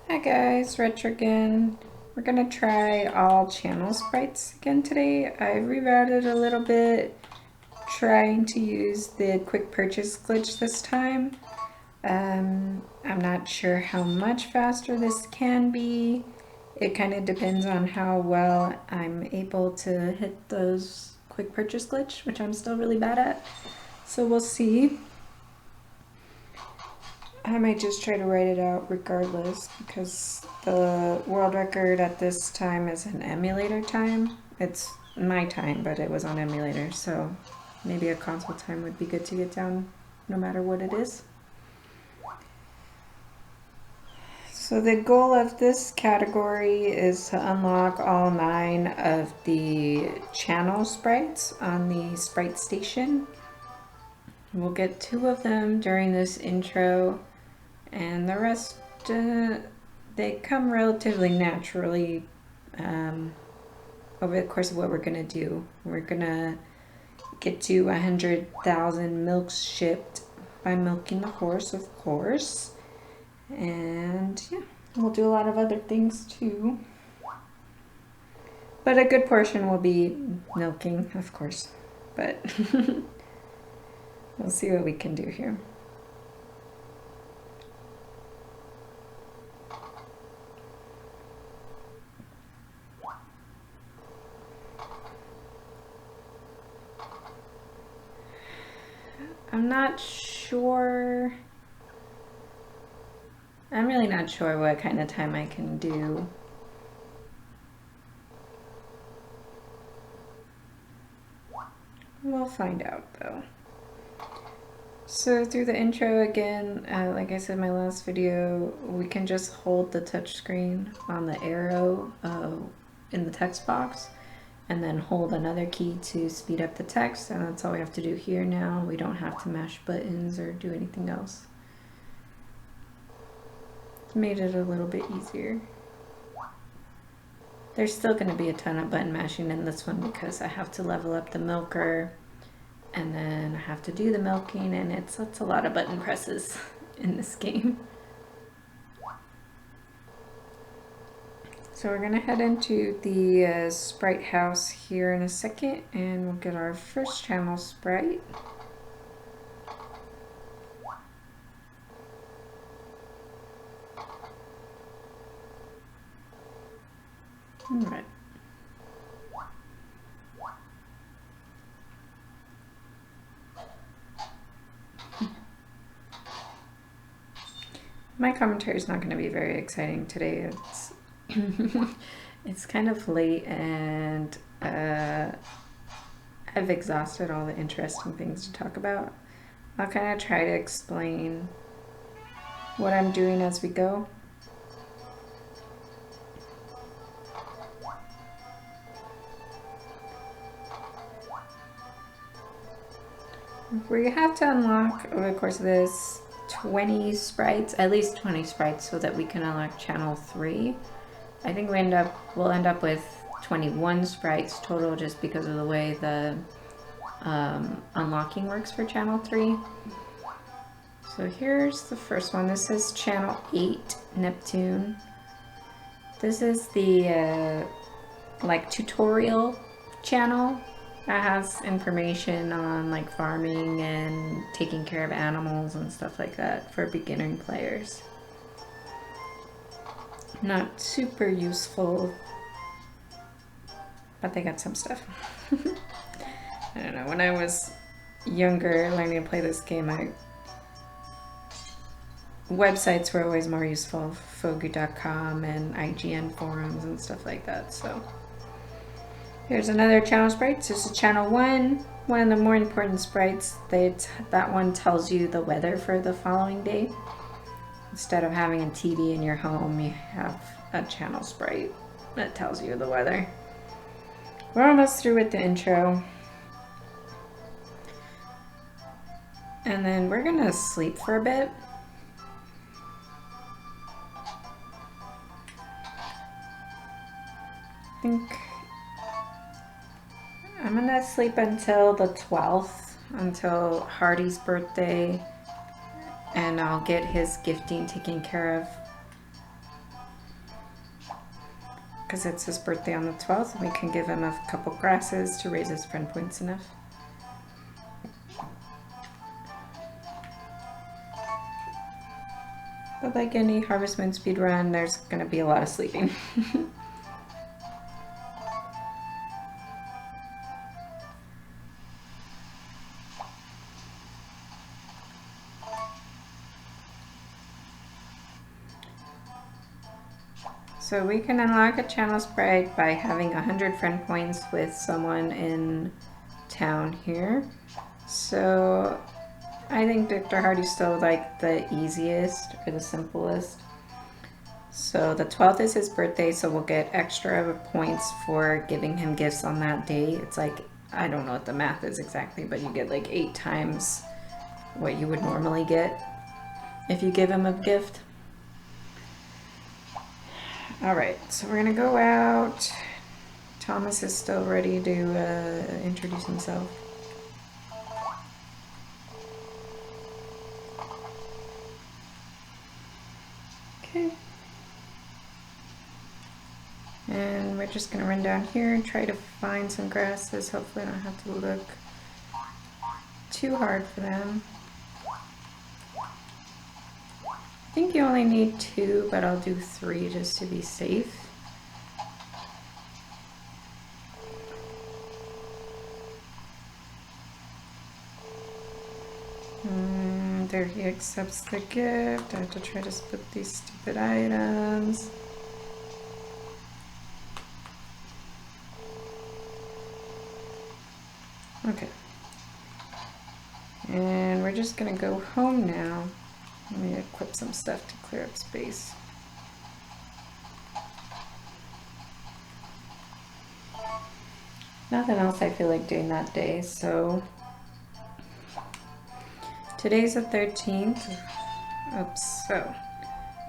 Hi guys, Retro again. We're gonna try all channel sprites again today. I rerouted a little bit, trying to use the quick purchase glitch this time. I'm not sure how much faster this can be. It kind of depends on how well I'm able to hit those quick purchase glitch, which I'm still really bad at. So we'll see. I might just try to write it out regardless because the world record at this time is an emulator time. It's my time, but it was on emulator, so maybe a console time would be good to get down no matter what it is. So the goal of this category is to unlock all 9 of the channel sprites on the Sprite Station. We'll get 2 of them during this intro, and the rest, they come relatively naturally over the course of what we're going to do. We're going to get to 100,000 milks shipped by milking the horse, of course. And yeah, we'll do a lot of other things too. But a good portion will be milking, of course. But we'll see what we can do here. I'm not sure. I'm really not sure what kind of time I can do. We'll find out though. So through the intro again, like I said in my last video, we can just hold the touchscreen on the arrow in the text box and then hold another key to speed up the text, and that's all we have to do here now. We don't have to mash buttons or do anything else. Made it a little bit easier. There's still going to be a ton of button mashing in this one because I have to level up the milker and then I have to do the milking, and it's a lot of button presses in this game. So we're going to head into the sprite house here in a second, and we'll get our first channel sprite. All right. My commentary is not going to be very exciting today. It's it's kind of late, and I've exhausted all the interesting things to talk about. I'll kind of try to explain what I'm doing as we go. We have to unlock over the course of this 20 sprites, at least 20 sprites, so that we can unlock channel 3. I think we'll end up with 21 sprites total, just because of the way the unlocking works for channel 3. So here's the first one. This is channel 8, Neptune. This is the like tutorial channel that has information on like farming and taking care of animals and stuff like that for beginner players. Not super useful, but they got some stuff. I don't know, when I was younger learning to play this game, websites were always more useful, Fogu.com and IGN forums and stuff like that. So here's another channel sprite. This is channel 1, one of the more important sprites. That one tells you the weather for the following day. Instead of having a TV in your home, you have a channel sprite that tells you the weather. We're almost through with the intro. And then we're gonna sleep for a bit. I think I'm gonna sleep until the 12th, until Hardy's birthday, and I'll get his gifting taken care of. because it's his birthday on the 12th, and we can give him a couple grasses to raise his friend points enough. But like any Harvest Moon speedrun, there's going to be a lot of sleeping. So we can unlock a channel sprite by having 100 friend points with someone in town here. So I think Dr. Hardy's still like the easiest or the simplest. So the 12th is his birthday, so we'll get extra points for giving him gifts on that day. It's like, I don't know what the math is exactly, but you get like 8 times what you would normally get if you give him a gift. All right, so we're gonna go out. Thomas is still ready to introduce himself. Okay. And we're just gonna run down here and try to find some grasses. Hopefully I don't have to look too hard for them. I think you only need 2, but I'll do 3 just to be safe. There he accepts the gift. I have to try to split these stupid items. Okay. And we're just gonna go home now. Let me equip some stuff to clear up space. Nothing else I feel like doing that day, so today's the 13th. Oops, so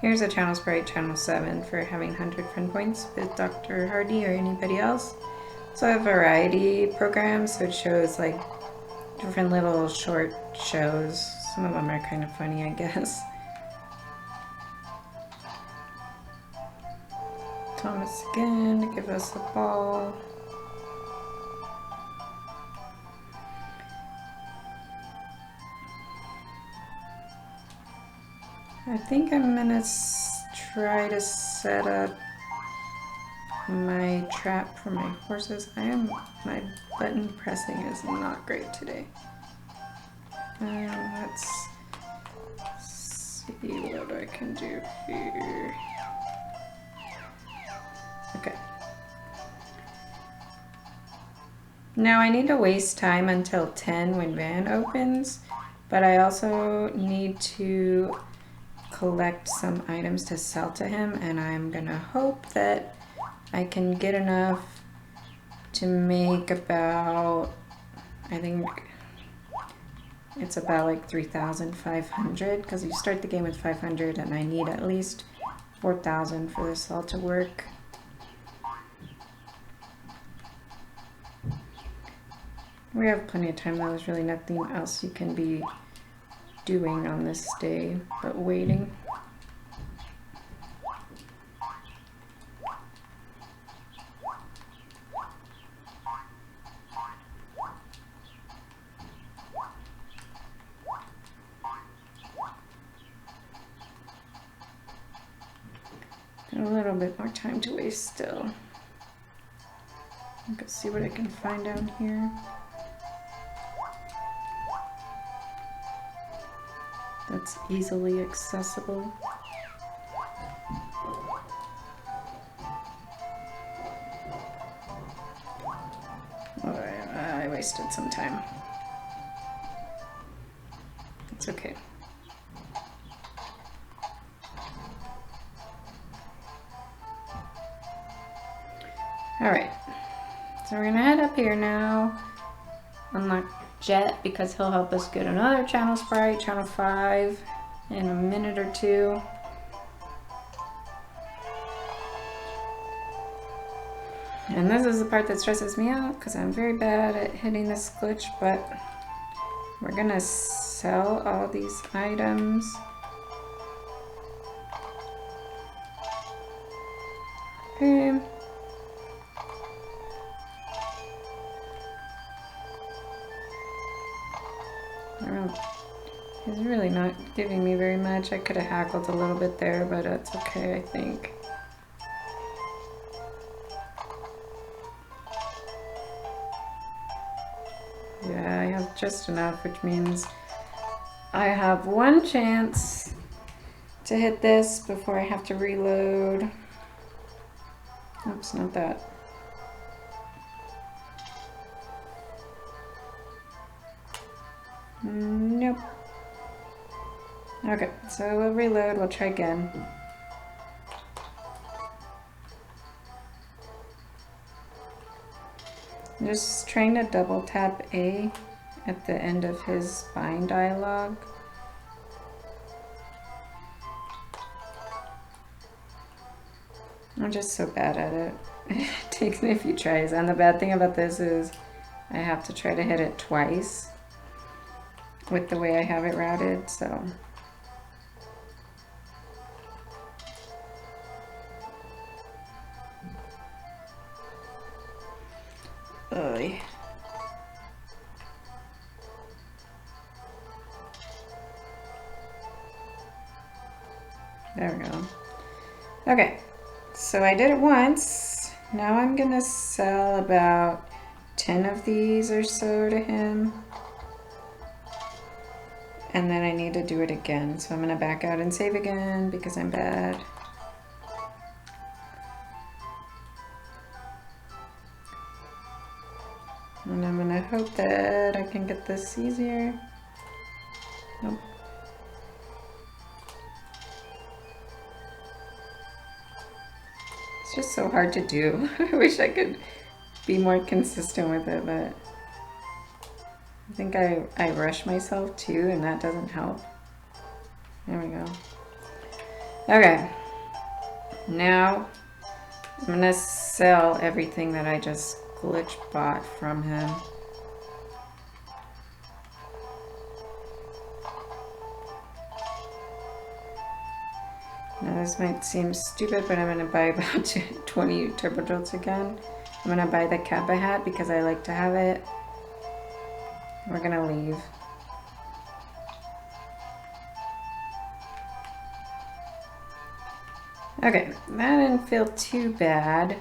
here's a channel sprite, channel 7, for having 100 friend points with Dr. Hardy or anybody else. So I have a variety program, so it shows like different little short shows. Some of them are kind of funny, I guess. Thomas again to give us a ball. I think I'm gonna try to set up my trap for my horses. My button pressing is not great today. Let's see what I can do here. Okay. Now I need to waste time until 10 when Van opens, but I also need to collect some items to sell to him, and I'm gonna hope that I can get enough to make about, I think it's about like 3,500, because you start the game with 500 and I need at least 4,000 for this all to work. We have plenty of time though. There's really nothing else you can be doing on this day but waiting. A little bit more time to waste still. Let's see what I can find down here. That's easily accessible. I wasted some time. It's okay. All right, so we're gonna head up here now, unlock Jet, because he'll help us get another channel sprite, channel 5, in a minute or 2. And this is the part that stresses me out, because I'm very bad at hitting this glitch, but we're gonna sell all these items. Okay. He's really not giving me very much. I could have haggled a little bit there, but that's okay, I think. Yeah, I have just enough, which means I have one chance to hit this before I have to reload. Oops, not that. Nope. Okay, so we'll reload, we'll try again. I'm just trying to double tap A at the end of his bind dialog. I'm just so bad at it. It takes me a few tries, and the bad thing about this is I have to try to hit it twice with the way I have it routed, so. Oy. There we go. Okay, so I did it once. Now I'm gonna sell about 10 of these or so to him. And then I need to do it again. So I'm gonna back out and save again because I'm bad. And I'm gonna hope that I can get this easier. Nope. It's just so hard to do. I wish I could be more consistent with it, but I think I rush myself too, and that doesn't help. There we go. Okay. Now I'm gonna sell everything that I just glitch bought from him. Now this might seem stupid, but I'm gonna buy about 20 turbo jolts again. I'm gonna buy the Kappa hat because I like to have it. We're gonna leave. Okay, that didn't feel too bad.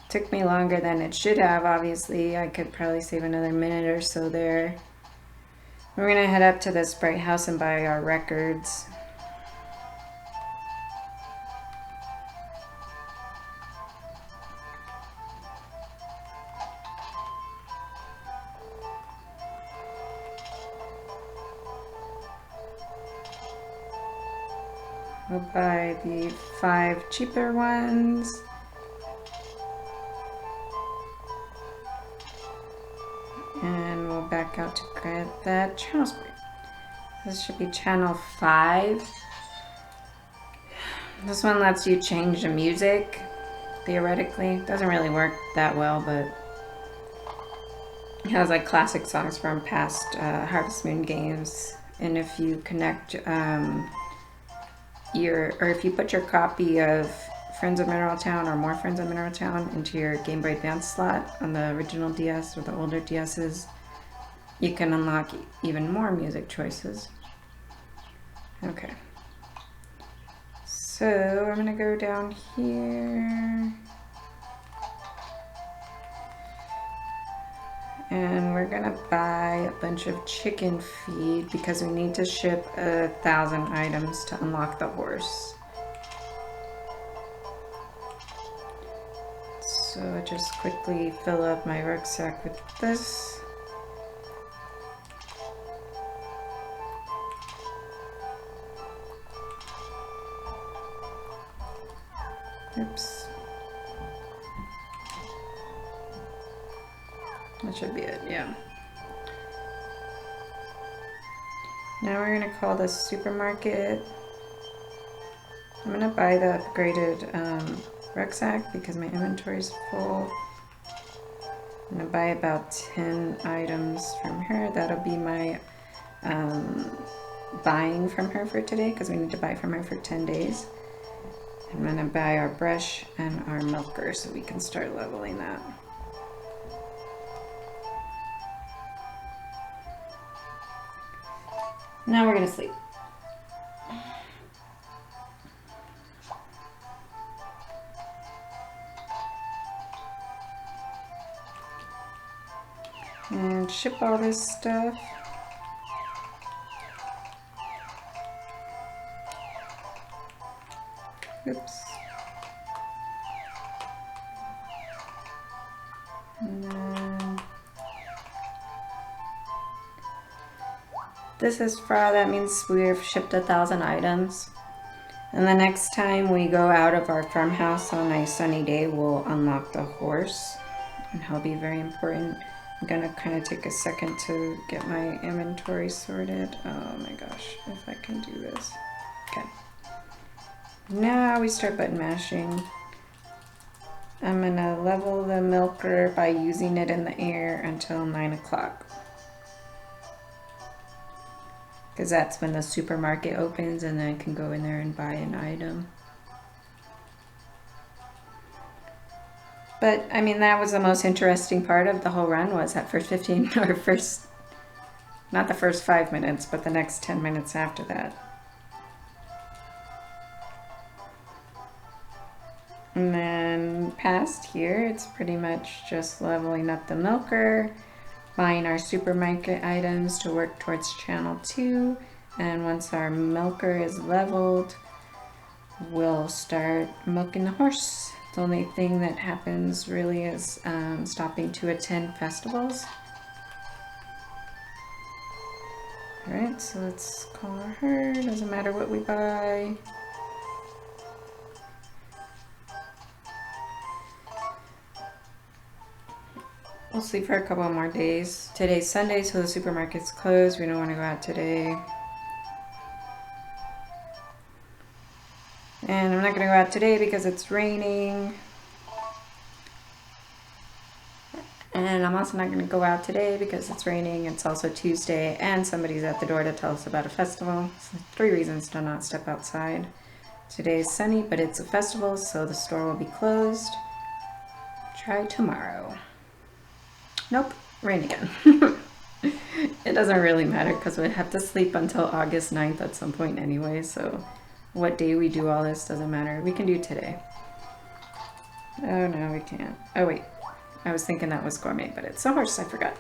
Took me longer than it should have, obviously. I could probably save another minute or so there. We're gonna head up to the Sprite house and buy our records. We'll buy the 5 cheaper ones. And we'll back out to get that channel Sprite. This should be channel 5. This one lets you change the music, theoretically. Doesn't really work that well, but it has like classic songs from past Harvest Moon games. And if you connect if you put your copy of Friends of Mineral Town or more Friends of Mineral Town into your Game Boy Advance slot on the original DS or the older DSs, you can unlock even more music choices. Okay. So I'm gonna go down here. And we're gonna buy a bunch of chicken feed because we need to ship 1,000 items to unlock the horse. So I just quickly fill up my rucksack with this. Oops. That should be it, yeah. Now we're gonna call this supermarket. I'm gonna buy the upgraded rucksack because my inventory is full. I'm gonna buy about 10 items from her. That'll be my buying from her for today because we need to buy from her for 10 days. I'm gonna buy our brush and our milker so we can start leveling that. Now we're gonna sleep. And ship all this stuff. Oops. And then this is FRA, that means we've shipped 1,000 items. And the next time we go out of our farmhouse on a sunny day, we'll unlock the horse. And he'll be very important. I'm gonna kind of take a second to get my inventory sorted. Oh my gosh, if I can do this. Okay. Now we start button mashing. I'm gonna level the milker by using it in the air until 9 o'clock. Because that's when the supermarket opens and then I can go in there and buy an item. But I mean, that was the most interesting part of the whole run, was that first 15 or first, not the first 5 minutes, but the next 10 minutes after that. And then past here, it's pretty much just leveling up the milker, buying our supermarket items to work towards channel 2. And once our milker is leveled, we'll start milking the horse. The only thing that happens really is stopping to attend festivals. Alright, so let's call her. Doesn't matter what we buy. We'll sleep for a couple more days. Today's Sunday, so the supermarket's closed. We don't want to go out today. And I'm not going to go out today because it's raining. And I'm also not going to go out today because it's raining. It's also Tuesday and somebody's at the door to tell us about a festival. So 3 reasons to not step outside. Today is sunny, but it's a festival, so the store will be closed. Try tomorrow. Nope, rain again. It doesn't really matter because we have to sleep until August 9th at some point anyway, so what day we do all this doesn't matter. We can do today. Oh no, we can't. Oh wait, I was thinking that was gourmet, but it's a horse, I forgot.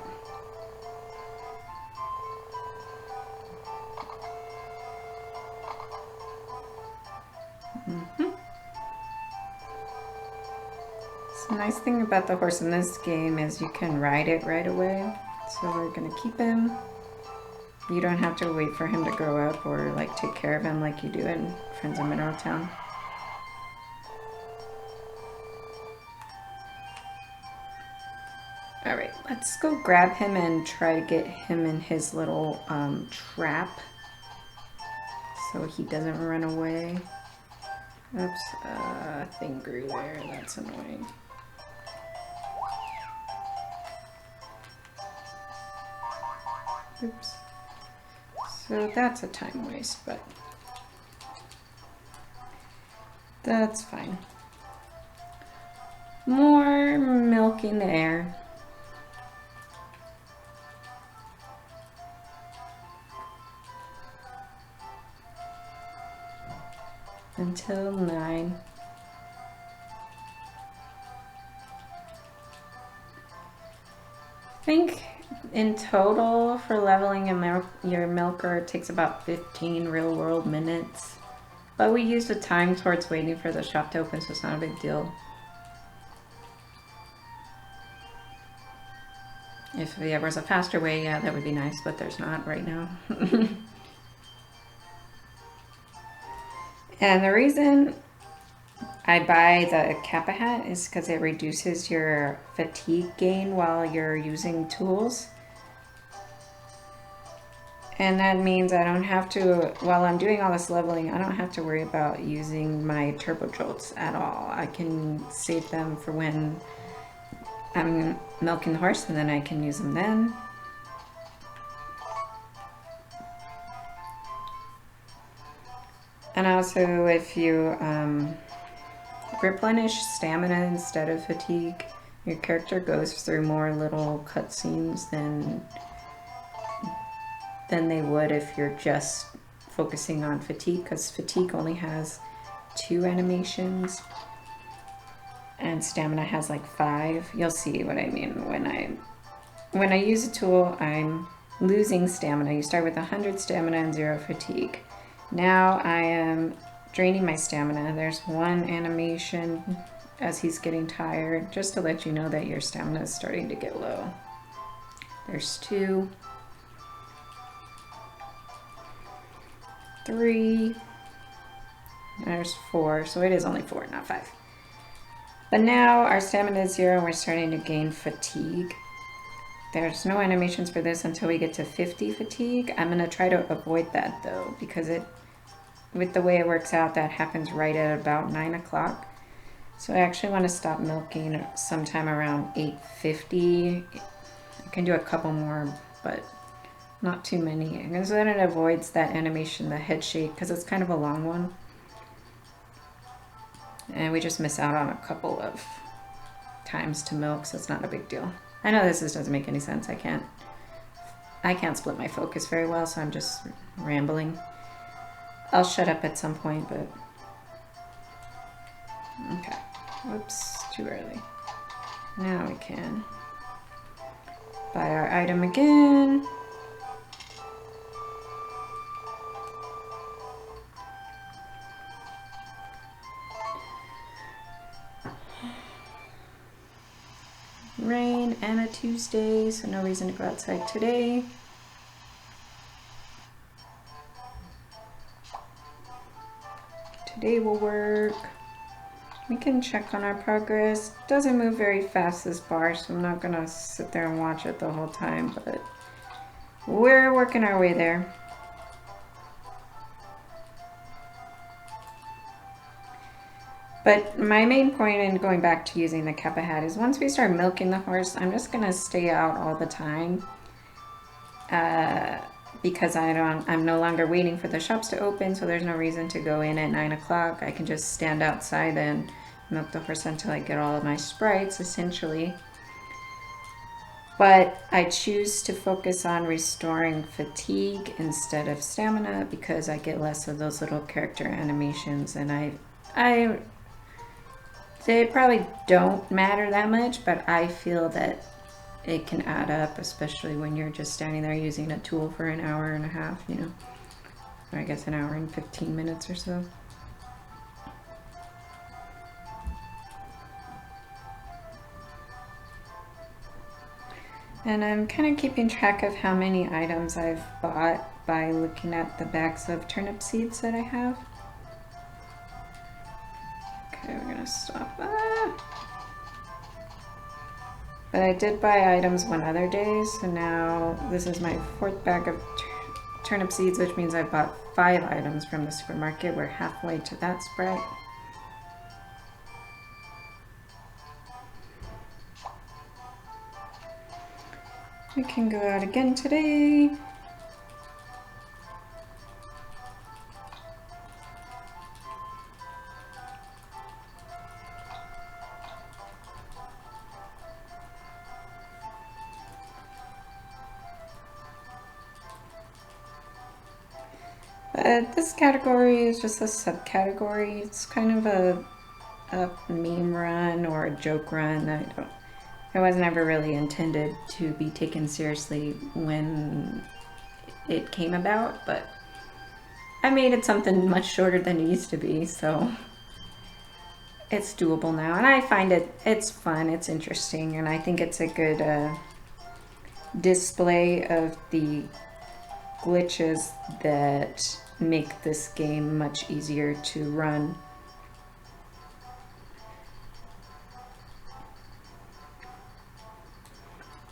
So the nice thing about the horse in this game is you can ride it right away. So we're gonna keep him. You don't have to wait for him to grow up or like take care of him like you do in Friends of Mineral Town. Alright, let's go grab him and try to get him in his little trap so he doesn't run away. Oops, thing grew there, that's annoying. Oops. So that's a time waste, but that's fine. More milk in the air. Until 9. I think in total for leveling your milker it takes about 15 real world minutes, but we used the time towards waiting for the shop to open, so it's not a big deal. If there was a faster way, yeah, that would be nice, but there's not right now. And the reason I buy the Kappa hat is because it reduces your fatigue gain while you're using tools. And that means I don't have to, while I'm doing all this leveling, I don't have to worry about using my turbo jolts at all. I can save them for when I'm milking the horse, and then I can use them then. And also, if you replenish stamina instead of fatigue, your character goes through more little cutscenes than than they would if you're just focusing on fatigue, because fatigue only has 2 animations and stamina has like 5. You'll see what I mean when I use a tool. I'm losing stamina. You start with 100 stamina and 0 fatigue. Now I am draining my stamina. There's 1 animation as he's getting tired, just to let you know that your stamina is starting to get low. There's 2, 3, there's 4, so it is only 4, not 5. But now our stamina is 0 and we're starting to gain fatigue. There's no animations for this until we get to 50 fatigue. I'm going to try to avoid that though, because with the way it works out, that happens right at about 9 o'clock. So I actually want to stop milking sometime around 8:50. I can do a couple more, but not too many. Because then it avoids that animation, the head shake, because it's kind of a long one. And we just miss out on a couple of times to milk, so it's not a big deal. I know this doesn't make any sense. I can't split my focus very well, so I'm just rambling. I'll shut up at some point, but okay. Whoops, too early. Now we can buy our item again. Rain and a Tuesday, so no reason to go outside today. Today will work. We can check on our progress. Doesn't move very fast, this bar, so I'm not gonna sit there and watch it the whole time, but we're working our way there. But my main point in going back to using the Kappa hat is once we start milking the horse, I'm just gonna stay out all the time because I'm no longer waiting for the shops to open, so there's no reason to go in at 9 o'clock. I can just stand outside and milk the horse until I get all of my sprites, essentially. But I choose to focus on restoring fatigue instead of stamina because I get less of those little character animations, and they probably don't matter that much, but I feel that it can add up, especially when you're just standing there using a tool for an hour and a half, you know, or I guess an hour and 15 minutes or so. And I'm kind of keeping track of how many items I've bought by looking at the bags of turnip seeds that I have. Okay, we're gonna stop. But I did buy items one other day, so now this is my 4th bag of turnip seeds, which means I bought 5 items from the supermarket. We're halfway to that Sprite. We can go out again today. This category is just a subcategory. It's kind of a meme run or a joke run. It was never really intended to be taken seriously when it came about, but I made it something much shorter than it used to be, so it's doable now. And I find it's fun, it's interesting, and I think it's a good display of the glitches that make this game much easier to run.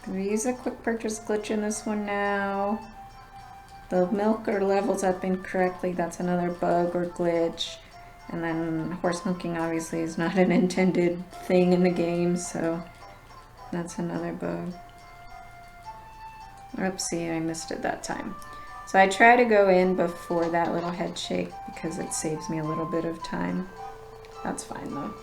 We use a quick purchase glitch in this one now. The milker levels up incorrectly, that's another bug or glitch. And then horse milking obviously is not an intended thing in the game, so that's another bug. Oopsie, I missed it that time. So I try to go in before that little head shake because it saves me a little bit of time. That's fine though.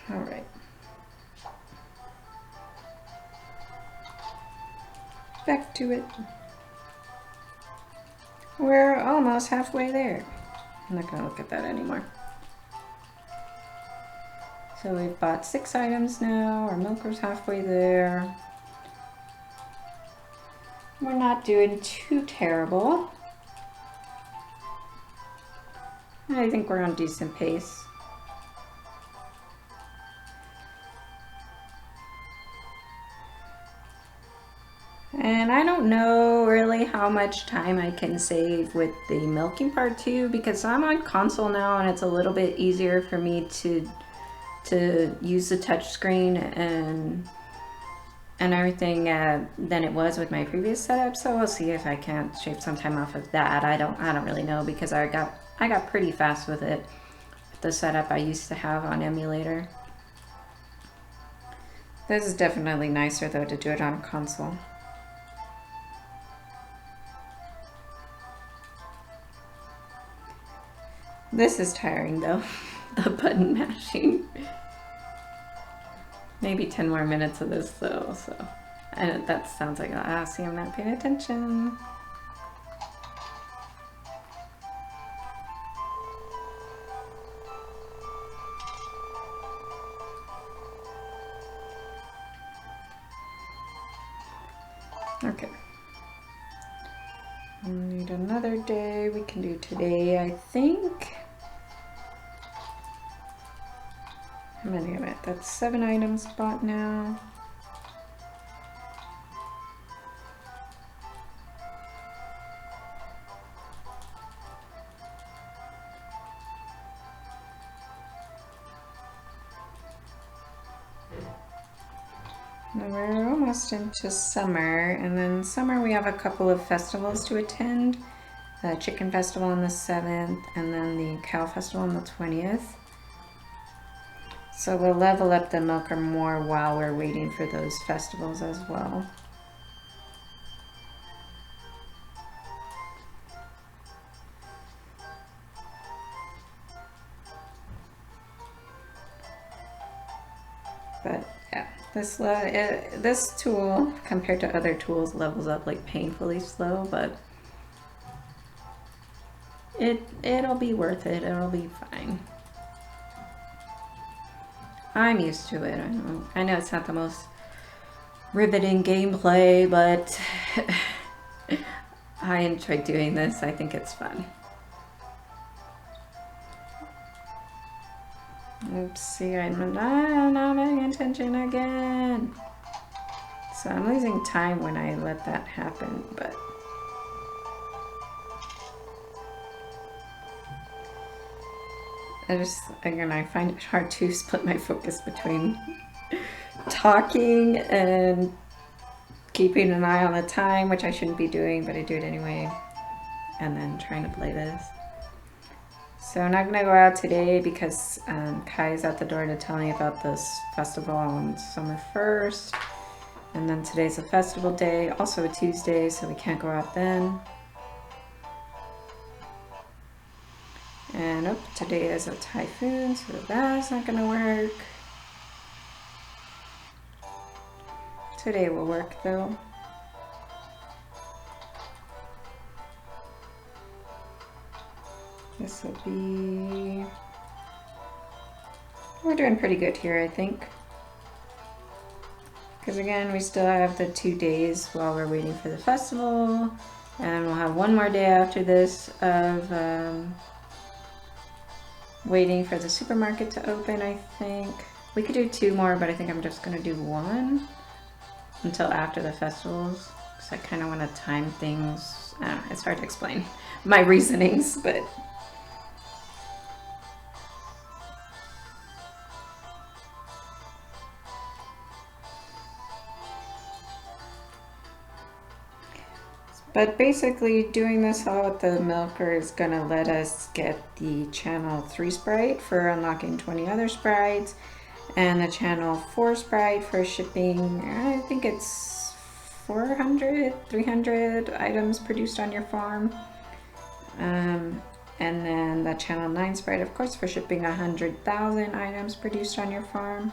All right. Back to it. We're almost halfway there. I'm not gonna look at that anymore. So we've bought 6 items now. Our milker's halfway there. We're not doing too terrible. I think we're on decent pace. And I don't know really how much time I can save with the milking part too, because I'm on console now and it's a little bit easier for me to use the touch screen and everything than it was with my previous setup. So we'll see if I can't shave some time off of that. I don't really know, because I got pretty fast with it, the setup I used to have on emulator. This is definitely nicer though to do it on a console. This is tiring though, the button mashing. Maybe 10 more minutes of this though, so. And that sounds like, see, I'm not paying attention. Okay. We'll need another day. We can do today, I think. How many of it? That's 7 items bought now. Now we're almost into summer, and then summer we have a couple of festivals to attend. The Chicken Festival on the 7th, and then the Cow Festival on the 20th. So we'll level up the milker more while we're waiting for those festivals as well. But yeah, this tool compared to other tools levels up like painfully slow, but it'll be worth it. It'll be fine. I'm used to it. I know it's not the most riveting gameplay, but I enjoy doing this. I think it's fun. Oopsie, I'm not paying attention again. So I'm losing time when I let that happen, but again, I find it hard to split my focus between talking and keeping an eye on the time, which I shouldn't be doing, but I do it anyway, and then trying to play this. So I'm not gonna go out today because Kai is at the door to tell me about this festival on summer 1st, and then today's a festival day, also a Tuesday, so we can't go out then. And today is a typhoon, so that's not gonna work. Today will work though. This will be... We're doing pretty good here, I think. Because again, we still have the 2 days while we're waiting for the festival. And we'll have 1 more day after this of waiting for the supermarket to open, I think. We could do 2 more, but I think I'm just gonna do 1 until after the festivals. Because I kind of want to time things. I don't know, it's hard to explain my reasonings, but... But basically, doing this all with the milker is going to let us get the channel 3 sprite for unlocking 20 other sprites, and the channel 4 sprite for shipping, I think it's 400, 300 items produced on your farm. And then the channel 9 sprite, of course, for shipping 100,000 items produced on your farm.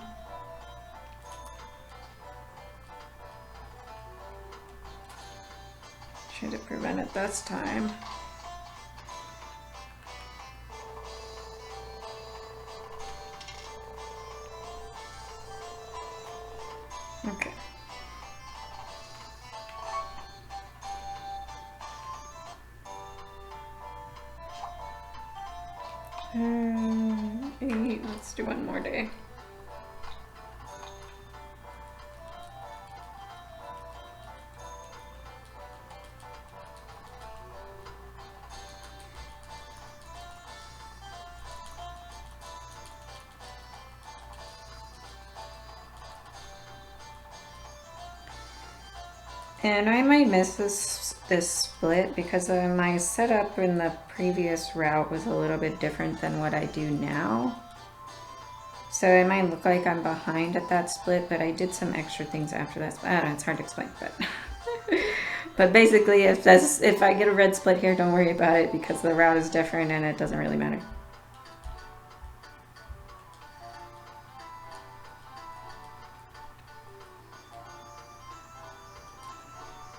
Should have prevented this time. Okay. Let's do one more day. And I might miss this split because my setup in the previous route was a little bit different than what I do now. So it might look like I'm behind at that split, but I did some extra things after that. I don't know, it's hard to explain, but but basically if I get a red split here, don't worry about it because the route is different and it doesn't really matter.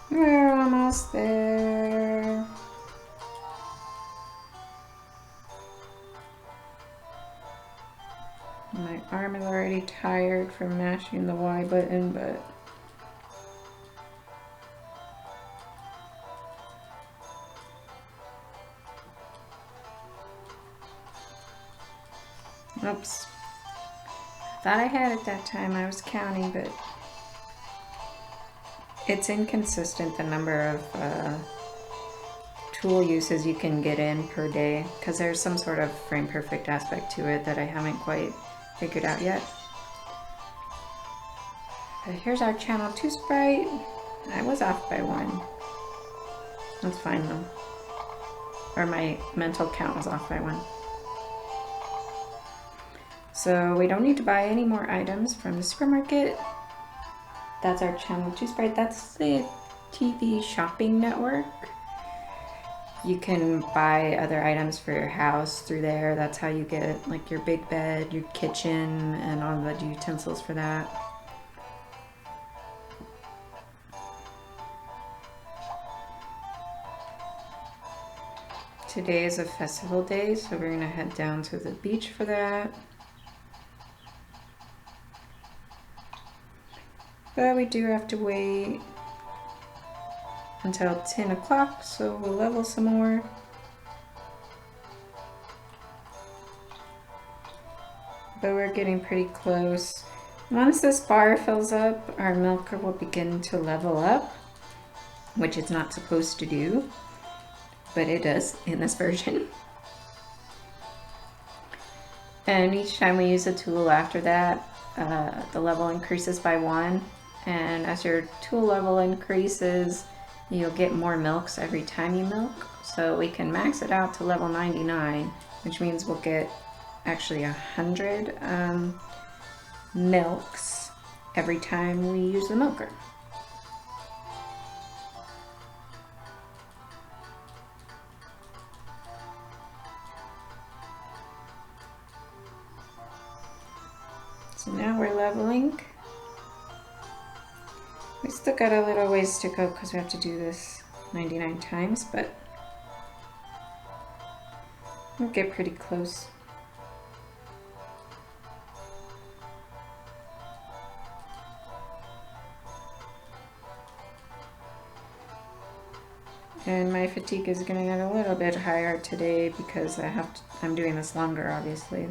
We're almost there. My arm is already tired from mashing the Y button, but oops. Thought I had it that time. I was counting, but it's inconsistent the number of tool uses you can get in per day because there's some sort of frame perfect aspect to it that I haven't quite figured out yet. But here's our channel 2 sprite. I was off by 1. That's fine though. Or my mental count was off by 1. So we don't need to buy any more items from the supermarket. That's our channel 2 sprite. That's the TV shopping network. You can buy other items for your house through there. That's how you get like your big bed, your kitchen, and all the utensils for that. Today is a festival day, so we're gonna head down to the beach for that. But we do have to wait until 10 o'clock, so we'll level some more. But we're getting pretty close. Once this bar fills up, our milker will begin to level up, which it's not supposed to do, but it does in this version. And each time we use a tool after that, the level increases by 1. And as your tool level increases, you'll get more milks every time you milk. So we can max it out to level 99, which means we'll get actually 100 milks every time we use the milker. So now we're leveling. We still got a little ways to go because we have to do this 99 times, but we'll get pretty close. And my fatigue is going to get a little bit higher today because I'm doing this longer, obviously.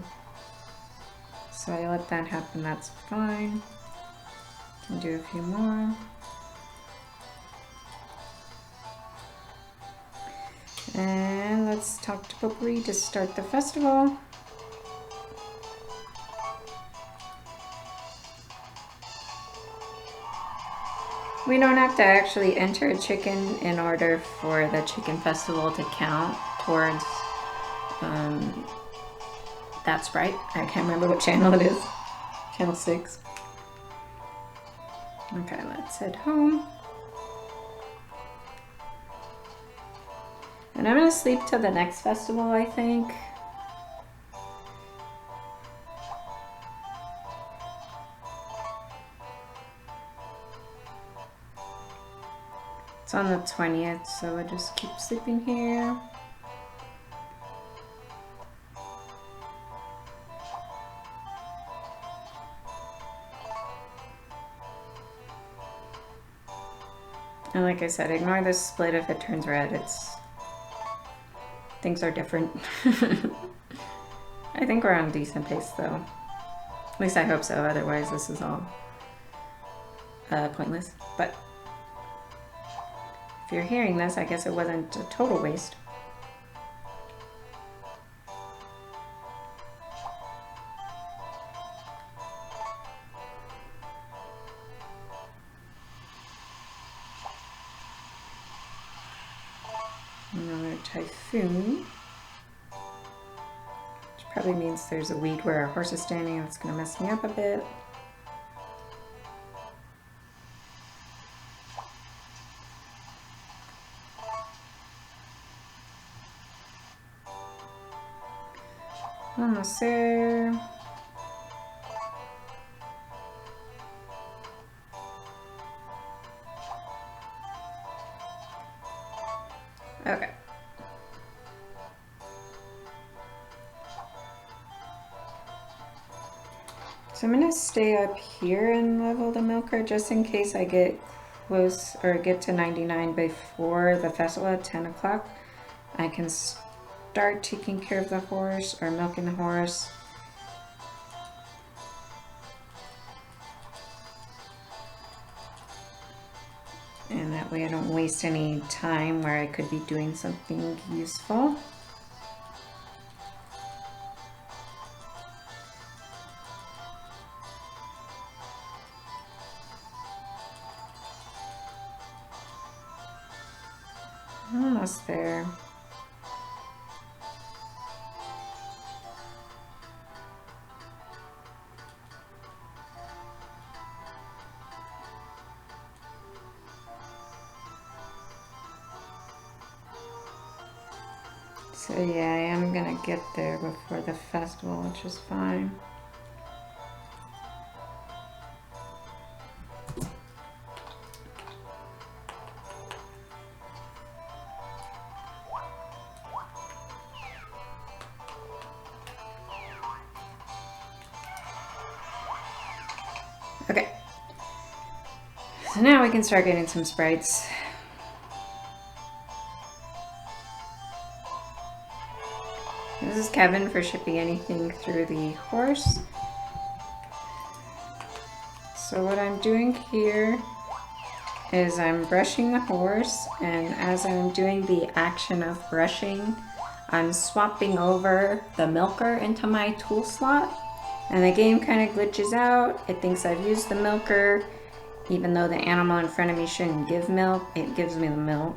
So I let that happen, that's fine. Can do a few more. And let's talk to Potpourri to start the festival. We don't have to actually enter a chicken in order for the chicken festival to count towards that sprite. I can't remember what channel it is. Channel 6. Okay, let's head home. And I'm gonna sleep till the next festival, I think. It's on the 20th, so I just keep sleeping here. And like I said, ignore this split if it turns red. Things are different. I think we're on a decent pace though. At least I hope so, otherwise this is all pointless. But if you're hearing this, I guess it wasn't a total waste. Another typhoon. Which probably means there's a weed where our horse is standing. That's going to mess me up a bit. Almost there. Okay. So I'm gonna stay up here and level the milker just in case I get close or get to 99 before the festival at 10 o'clock. I can start taking care of the horse or milking the horse. And that way I don't waste any time where I could be doing something useful. Almost there. So yeah, I am gonna get there before the festival, which is fine. Okay. So now we can start getting some sprites. This is Kevin for shipping anything through the horse. So what I'm doing here is I'm brushing the horse, and as I'm doing the action of brushing, I'm swapping over the milker into my tool slot, and the game kind of glitches out. It thinks I've used the milker, even though the animal in front of me shouldn't give milk. It gives me the milk.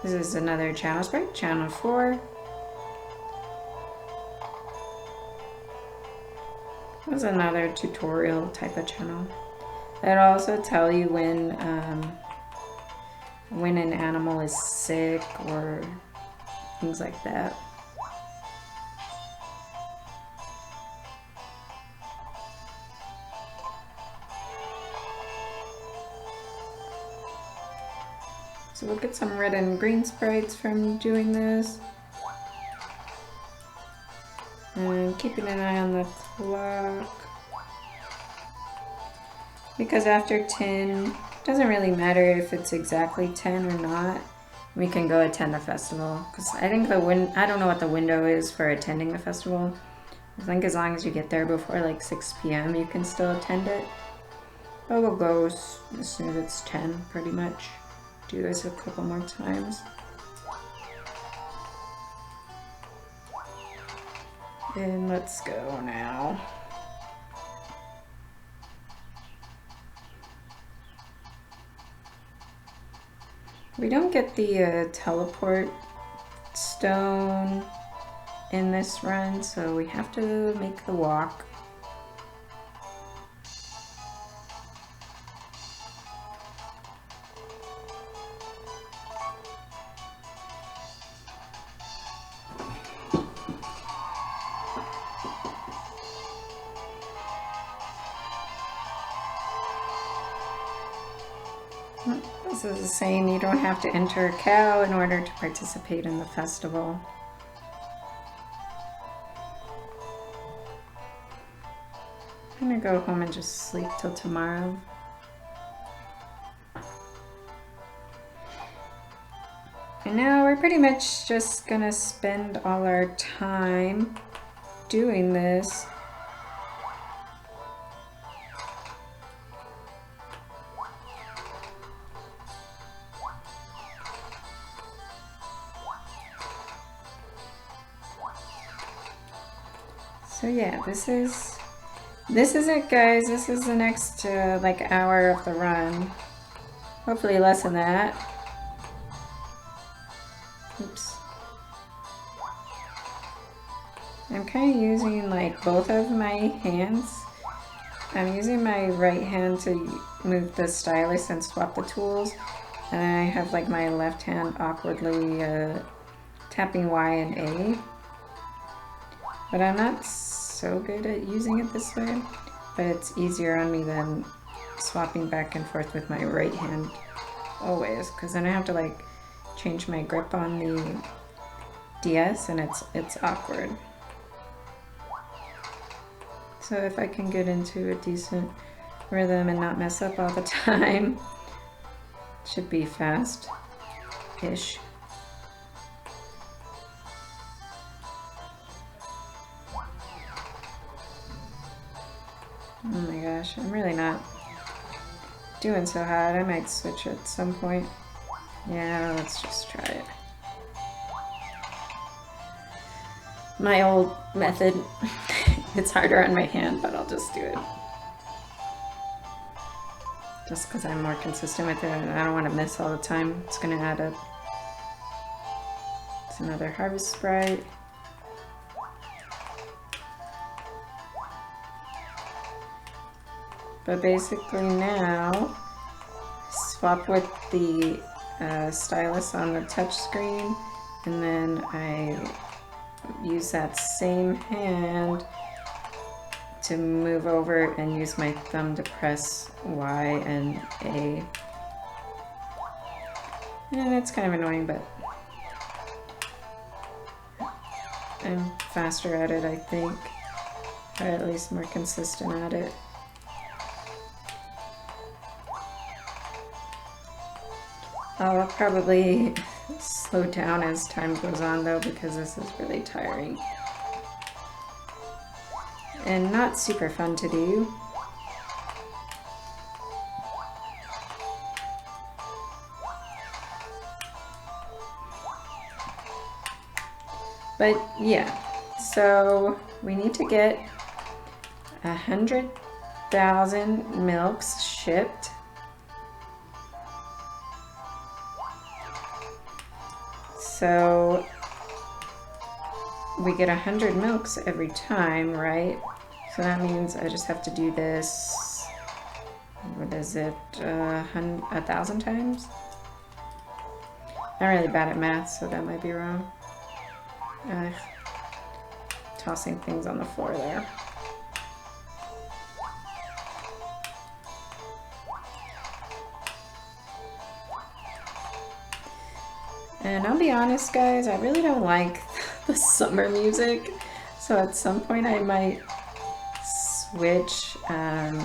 This is another channel sprite, channel 4. This is another tutorial type of channel. It'll also tell you when an animal is sick or things like that. So we'll get some red and green sprites from doing this. And keeping an eye on the clock. Because after 10, it doesn't really matter if it's exactly 10 or not. We can go attend the festival. Because I think I don't know what the window is for attending the festival. I think as long as you get there before like 6 p.m. you can still attend it. But we'll go as soon as it's 10 pretty much. Do this a couple more times. And let's go now. We don't get the teleport stone in this run, so we have to make the walk. This is saying you don't have to enter a cow in order to participate in the festival. I'm gonna go home and just sleep till tomorrow. And now we're pretty much just gonna spend all our time doing this. So yeah, this is it, guys. This is the next like hour of the run. Hopefully less than that. Oops. I'm kind of using like both of my hands. I'm using my right hand to move the stylus and swap the tools, and then I have like my left hand awkwardly tapping Y and A. But I'm not so good at using it this way, but it's easier on me than swapping back and forth with my right hand always, because then I have to like change my grip on the DS and it's awkward. So if I can get into a decent rhythm and not mess up all the time, it should be fast-ish. Oh my gosh, I'm really not doing so hot. I might switch at some point. Yeah, let's just try it. My old method. It's harder on my hand, but I'll just do it. Just because I'm more consistent with it and I don't want to miss all the time. It's going to add up. It's another harvest sprite. But basically now, swap with the stylus on the touch screen, and then I use that same hand to move over and use my thumb to press Y and A. And it's kind of annoying, but I'm faster at it, I think, or at least more consistent at it. I'll probably slow down as time goes on though, because this is really tiring. And not super fun to do. But yeah, so we need to get 100,000 milks shipped. So we get 100 milks every time, right? So that means I just have to do this, what is it, 1,000 times? I'm really bad at math, so that might be wrong. Tossing things on the floor there. And I'll be honest, guys, I really don't like the summer music. So at some point I might switch and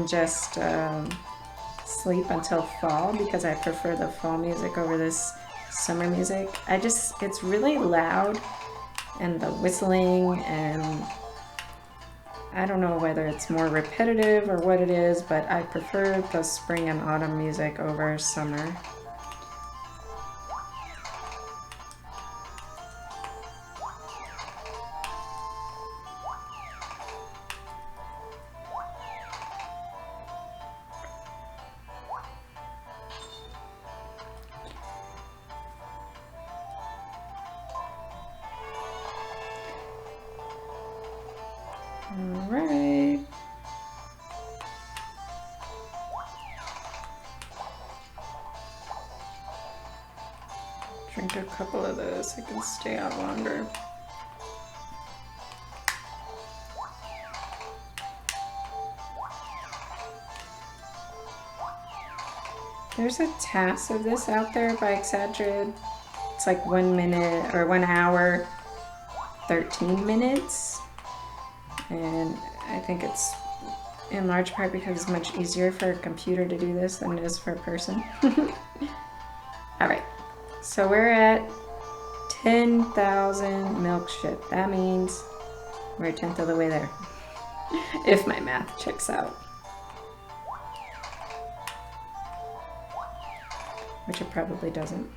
just sleep until fall, because I prefer the fall music over this summer music. It's really loud, and the whistling, and I don't know whether it's more repetitive or what it is, but I prefer the spring and autumn music over summer. Alright. Drink a couple of those, I can stay out longer. There's a task of this out there by Exaggerated. It's like 1 minute or 1 hour, 13 minutes. And I think it's in large part because it's much easier for a computer to do this than it is for a person. All right, so we're at 10,000 milk ship. That means we're a tenth of the way there, if my math checks out. Which it probably doesn't.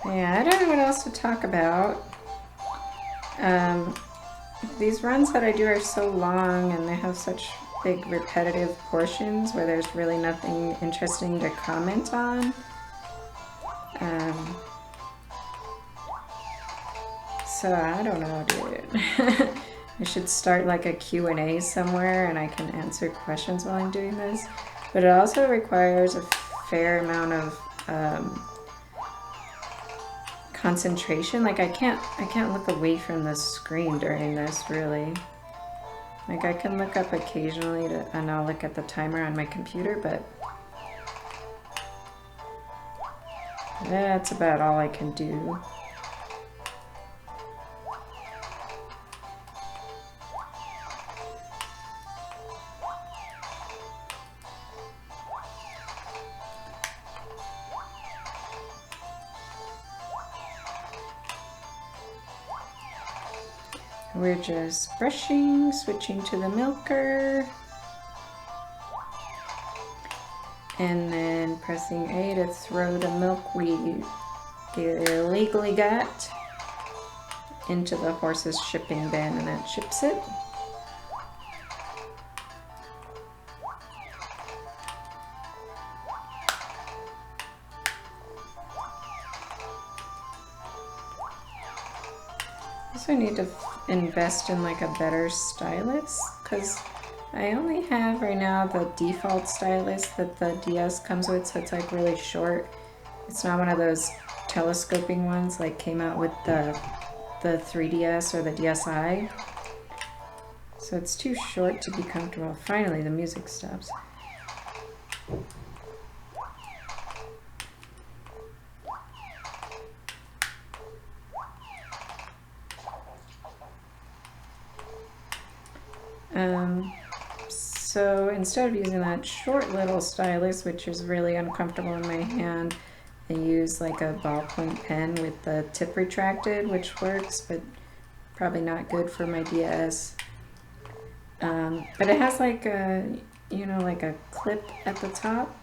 Yeah, I don't know what else to talk about. These runs that I do are so long and they have such big repetitive portions where there's really nothing interesting to comment on. So I don't know, dude. I should start like a Q&A somewhere and I can answer questions while I'm doing this. But it also requires a fair amount of concentration. Like I can't look away from the screen during this, really. Like I can look up occasionally and I'll look at the timer on my computer, but that's about all I can do. We're just brushing, switching to the milker, and then pressing A to throw the milk we illegally got into the horse's shipping bin, and that ships it. I need to invest in like a better stylus because I only have right now the default stylus that the DS comes with, so it's like really short. It's not one of those telescoping ones like came out with the 3DS or the DSi. So it's too short to be comfortable. Finally, the music stops. So instead of using that short little stylus, which is really uncomfortable in my hand, I use like a ballpoint pen with the tip retracted, which works, but probably not good for my DS. But it has like a, you know, like a clip at the top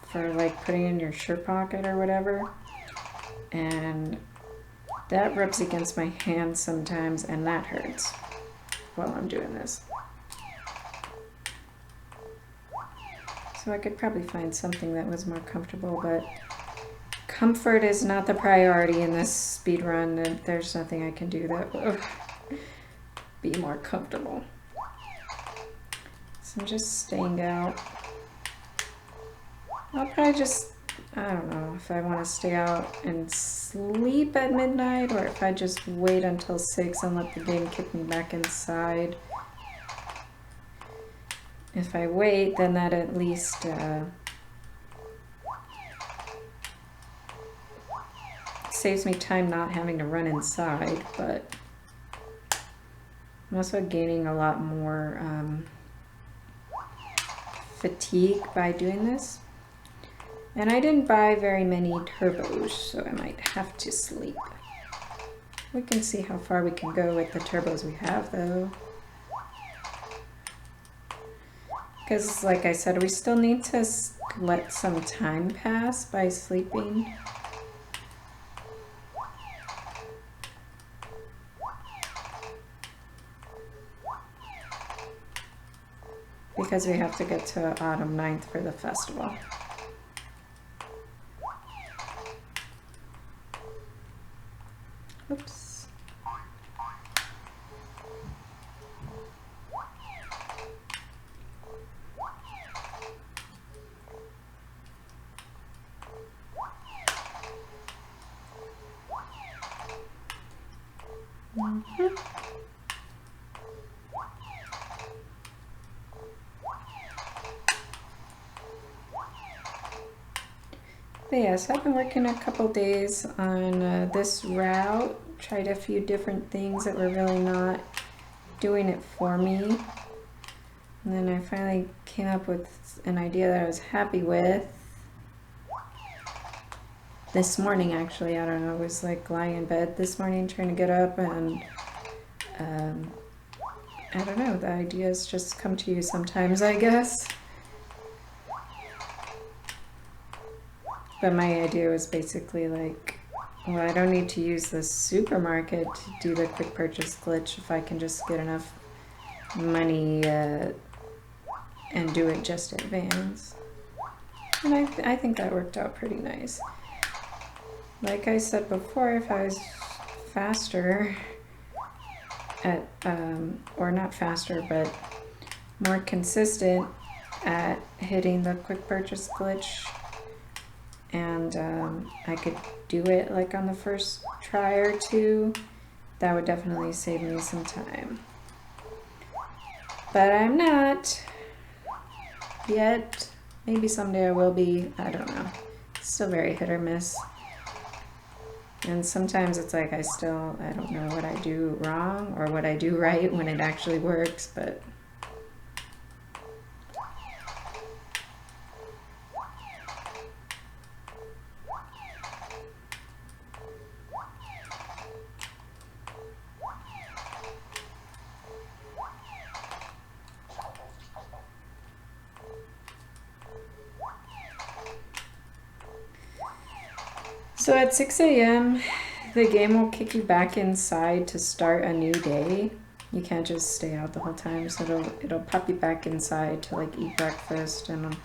for like putting in your shirt pocket or whatever. And that rubs against my hand sometimes, and that hurts while I'm doing this. So I could probably find something that was more comfortable, but comfort is not the priority in this speed run, and there's nothing I can do that will be more comfortable. So I'm just staying out. I'll probably just, I don't know if I want to stay out and sleep at midnight or if I just wait until 6 and let the game kick me back inside. If I wait, then that at least saves me time not having to run inside, but I'm also gaining a lot more fatigue by doing this. And I didn't buy very many turbos, so I might have to sleep. We can see how far we can go with the turbos we have, though. Because, like I said, we still need to let some time pass by sleeping. Because we have to get to autumn 9th for the festival. Oops. But yes, I've been working a couple days on this route. Tried a few different things that were really not doing it for me. And then I finally came up with an idea that I was happy with. This morning, actually, I don't know, I was like lying in bed this morning trying to get up, and I don't know, the ideas just come to you sometimes, I guess. But my idea was basically like, well, I don't need to use the supermarket to do the quick purchase glitch if I can just get enough money and do it just at Vans. And I think that worked out pretty nice. Like I said before, if I was faster at, or not faster, but more consistent at hitting the quick purchase glitch, and I could do it like on the first try or two, that would definitely save me some time. But I'm not yet. Maybe someday I will be. I don't know. It's still very hit or miss. And sometimes it's like I don't know what I do wrong or what I do right when it actually works, but so at 6 a.m. the game will kick you back inside to start a new day. You can't just stay out the whole time, so it'll pop you back inside to like eat breakfast, and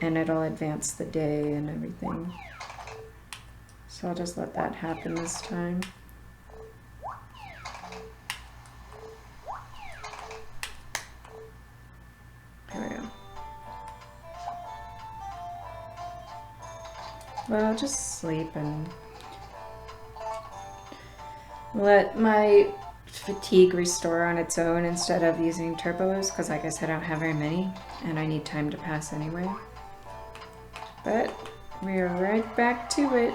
it'll advance the day and everything. So I'll just let that happen this time. There we go. Well, I'll just sleep and let my fatigue restore on its own instead of using turbos, because like I said, I don't have very many and I need time to pass anyway. But we're right back to it.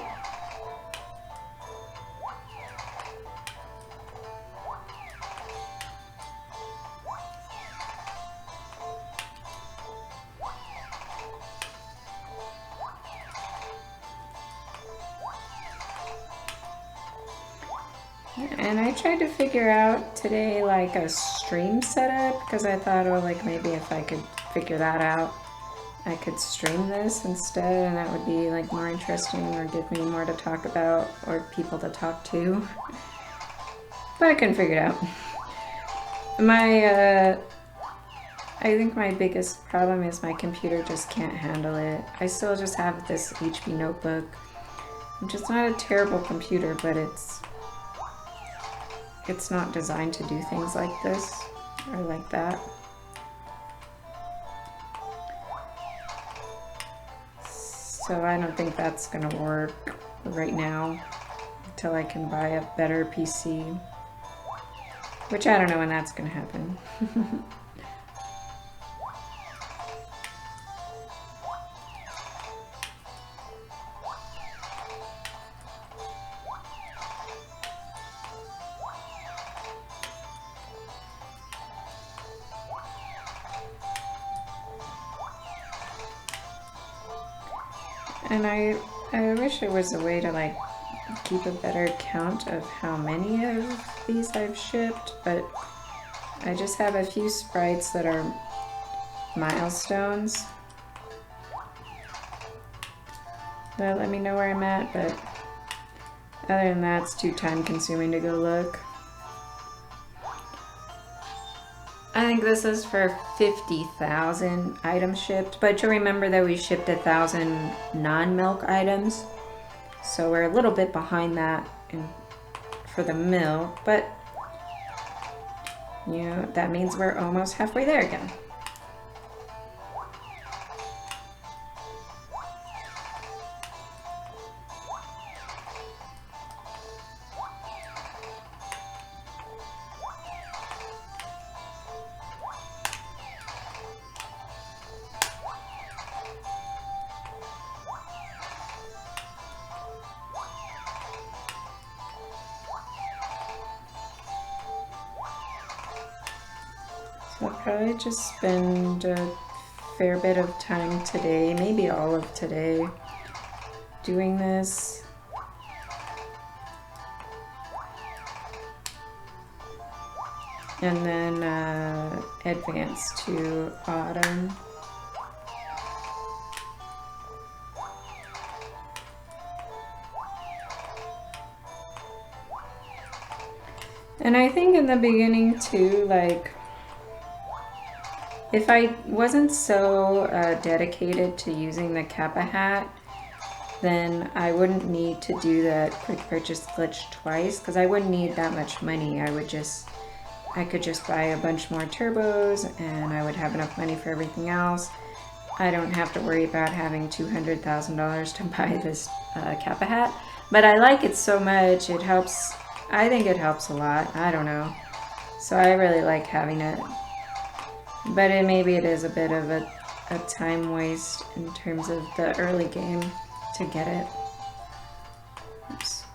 And I tried to figure out today like a stream setup, because I thought, oh, like maybe if I could figure that out, I could stream this instead, and that would be like more interesting or give me more to talk about or people to talk to. But I couldn't figure it out. I think my biggest problem is my computer just can't handle it. I still just have this HP notebook, which is not a terrible computer, but it's not designed to do things like this or like that. So I don't think that's gonna work right now until I can buy a better PC, which I don't know when that's gonna happen. And I wish there was a way to like keep a better count of how many of these I've shipped, but I just have a few sprites that are milestones. That'll let me know where I'm at, but other than that, it's too time consuming to go look. I think this is for 50,000 items shipped, but you'll remember that we shipped 1,000 non-milk items, so we're a little bit behind that for the milk, but you know, that means we're almost halfway there again. I'll probably just spend a fair bit of time today, maybe all of today, doing this. And then advance to autumn. And I think in the beginning too, like, if I wasn't so dedicated to using the Kappa hat, then I wouldn't need to do that quick purchase glitch twice, because I wouldn't need that much money. I could just buy a bunch more turbos and I would have enough money for everything else. I don't have to worry about having $200,000 to buy this Kappa hat. But I like it so much, it helps. I think it helps a lot. I don't know. So I really like having it. But maybe it is a bit of a time waste in terms of the early game to get it. Oops.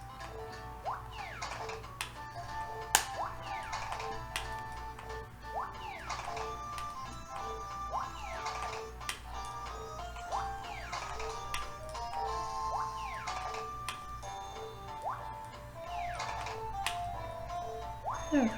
Oh.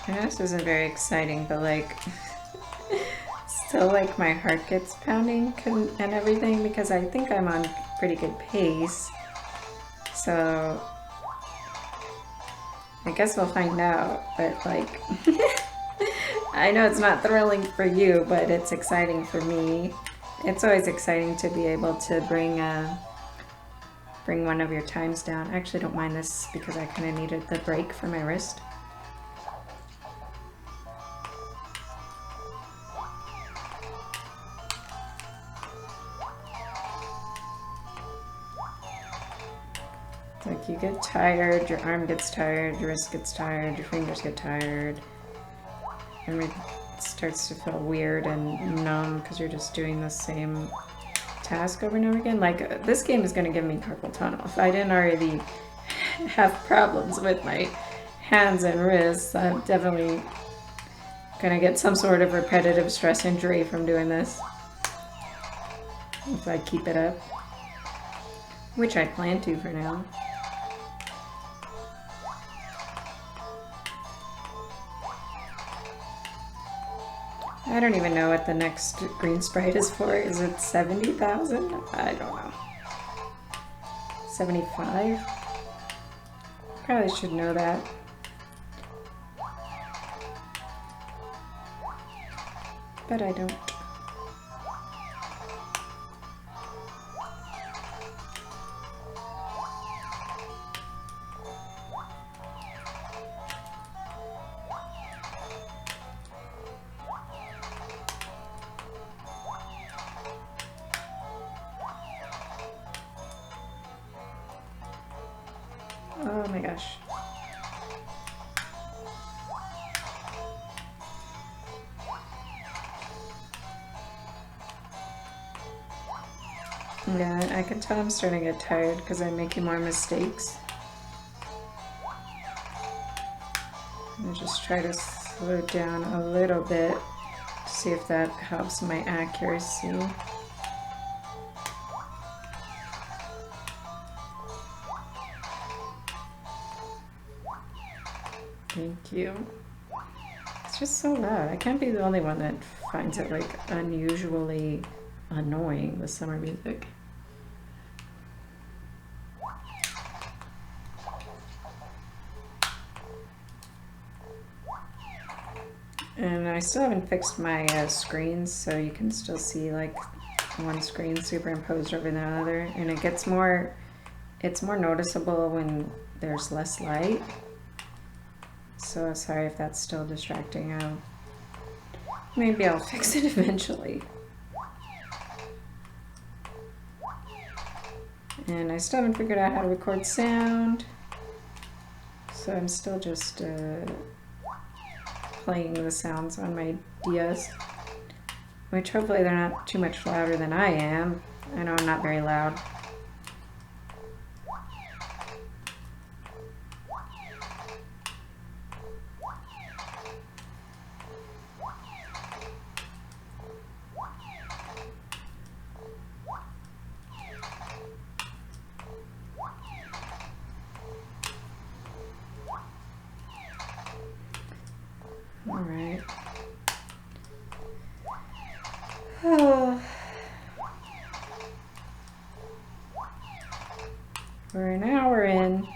I know this isn't very exciting, but like, still like my heart gets pounding and everything, because I think I'm on pretty good pace. So I guess we'll find out, but like, I know it's not thrilling for you, but it's exciting for me. It's always exciting to be able to bring one of your times down. I actually don't mind this because I kind of needed the break for my wrist. Like, you get tired, your arm gets tired, your wrist gets tired, your fingers get tired. Everything starts to feel weird and numb because you're just doing the same task over and over again. Like, this game is going to give me carpal tunnel. If I didn't already have problems with my hands and wrists, I'm definitely going to get some sort of repetitive stress injury from doing this. If I keep it up. Which I plan to for now. I don't even know what the next green sprite is for. Is it 70,000? I don't know. 75? Probably should know that. But I don't. Oh my gosh. Yeah, I can tell I'm starting to get tired because I'm making more mistakes. I'll just try to slow down a little bit to see if that helps my accuracy. Thank you. It's just so loud. I can't be the only one that finds it like unusually annoying, the summer music. And I still haven't fixed my screens, so you can still see like one screen superimposed over the other, and it gets more, it's more noticeable when there's less light. So sorry if that's still distracting. Maybe I'll fix it eventually. And I still haven't figured out how to record sound. So I'm still just playing the sounds on my DS, which hopefully they're not too much louder than I am. I know I'm not very loud. All right. Oh. We're an hour in.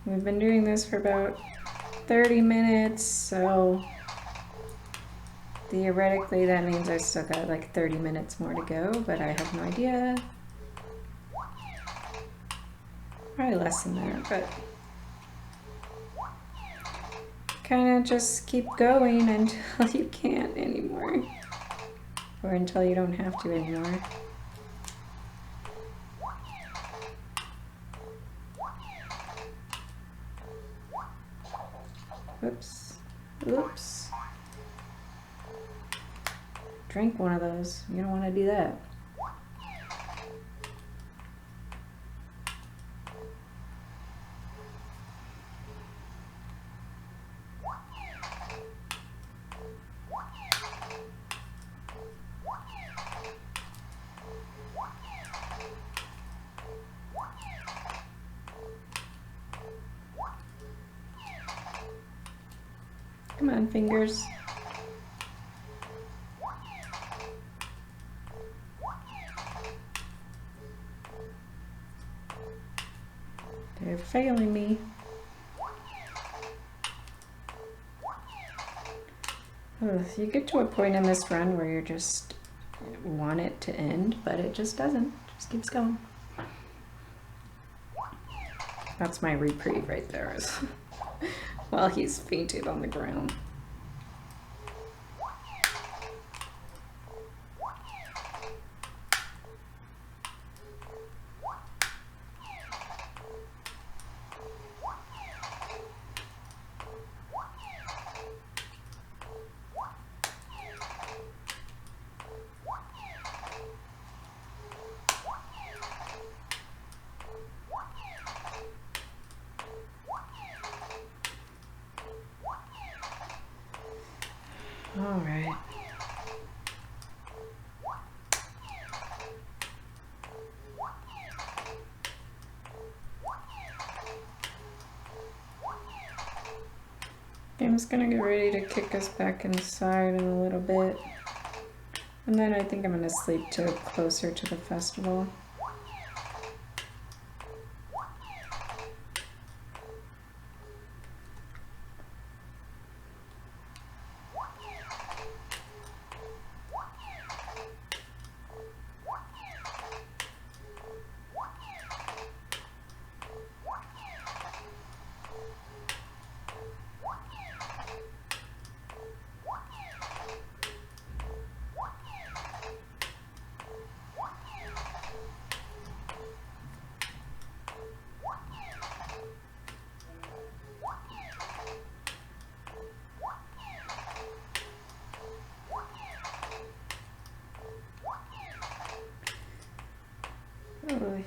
We've been doing this for about 30 minutes, so theoretically that means I still got like 30 minutes more to go, but I have no idea. Probably less than that, but kind of just keep going until you can't anymore, or until you don't have to anymore. Oops. Oops. Drink one of those. You don't want to do that. Come on, fingers. They're failing me. Ugh, you get to a point in this run where you just want it to end, but it just doesn't. It just keeps going. That's my reprieve right there. While he's fainted on the ground. All right. Game's gonna get ready to kick us back inside in a little bit. And then I think I'm gonna sleep till closer to the festival. Oh.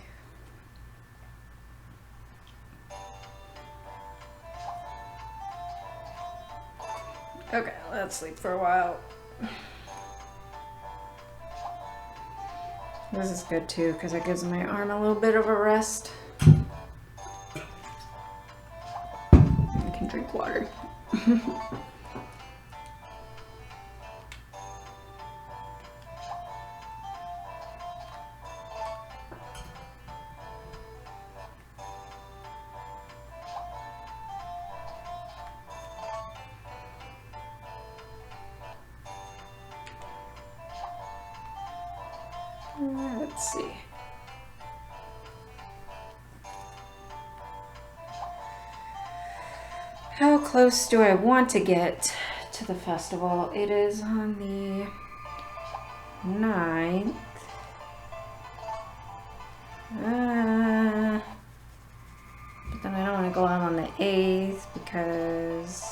Okay, let's sleep for a while. This is good too, because it gives my arm a little bit of a rest. I can drink water. Let's see. How close do I want to get to the festival? It is on the 9th. But then I don't want to go out on the the 8th because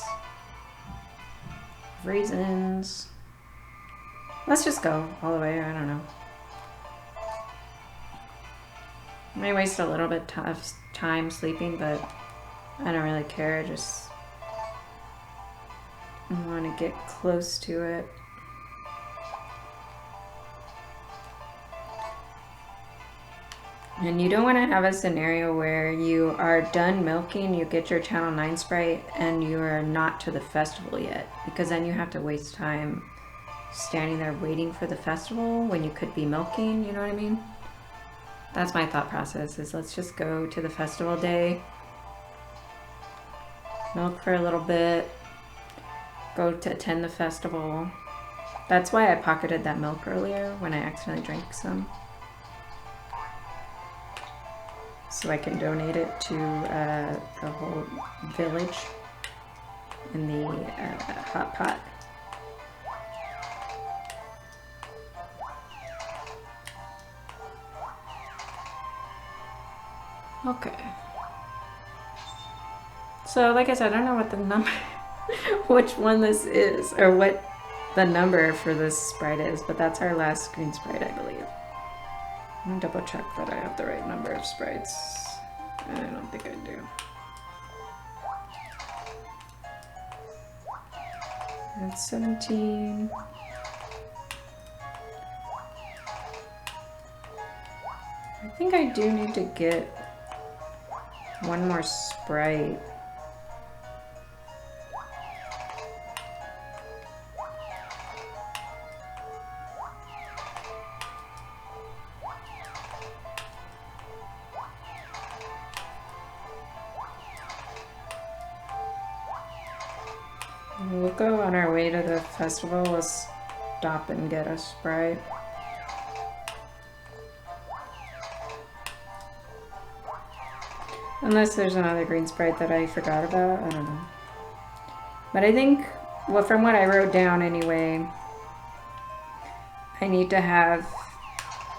of reasons. Let's just go all the way, I don't know. I may waste a little bit of time sleeping, but I don't really care. I just want to get close to it. And you don't want to have a scenario where you are done milking, you get your channel 9 sprite, and you are not to the festival yet. Because then you have to waste time standing there waiting for the festival when you could be milking, you know what I mean? That's my thought process, is let's just go to the festival day, milk for a little bit, go to attend the festival. That's why I pocketed that milk earlier when I accidentally drank some. So I can donate it to the whole village in the hot pot. Okay. So like I said, I don't know what the number, which one this is, or what the number for this sprite is, but that's our last green sprite, I believe. I'm gonna double check that I have the right number of sprites. I don't think I do. That's 17. I think I do need to get one more sprite. We'll go on our way to the festival. We'll stop and get a Sprite. Unless there's another green Sprite that I forgot about, I don't know. But I think, well, from what I wrote down anyway, I need to have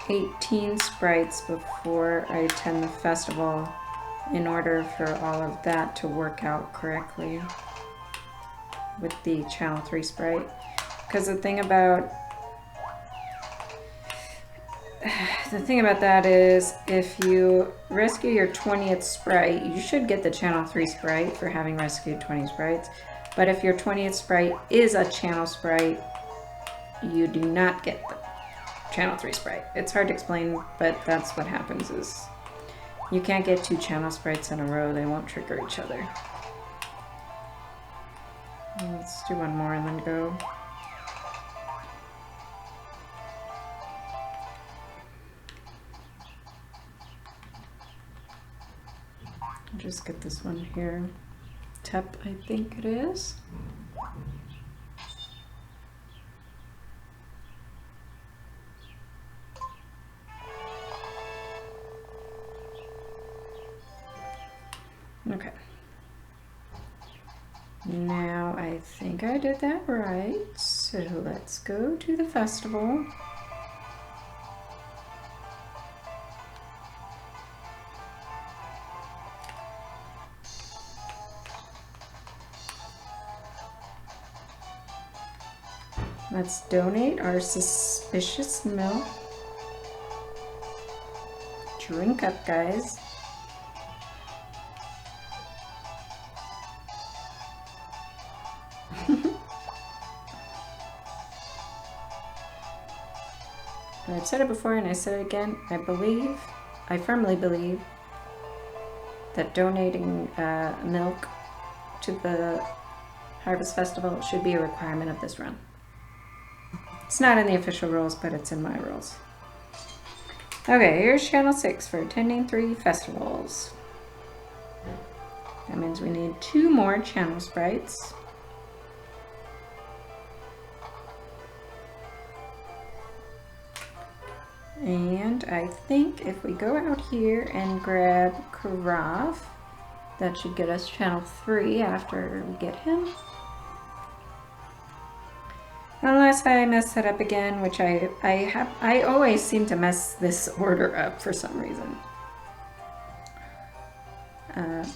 18 Sprites before I attend the festival in order for all of that to work out correctly with the Channel 3 Sprite. Because the thing about that is, if you rescue your 20th Sprite, you should get the Channel 3 Sprite for having rescued 20 Sprites. But if your 20th Sprite is a Channel Sprite, you do not get the Channel 3 Sprite. It's hard to explain, but that's what happens is you can't get 2 Channel Sprites in a row. They won't trigger each other. Let's do one more and then go. I'll just get this one here. Tep, I think it is. Okay. Now I think I did that right, so let's go to the festival. Let's donate our suspicious milk. Drink up, guys. I've said it before and I said it again. I firmly believe that donating milk to the Harvest Festival should be a requirement of this run. It's not in the official rules, but it's in my rules. Okay, here's Channel 6 for attending 3 festivals. That means we need 2 more Channel Sprites. And I think if we go out here and grab Karaf, that should get us Channel 3 after we get him. Unless I mess that up again, which I always seem to mess this order up for some reason.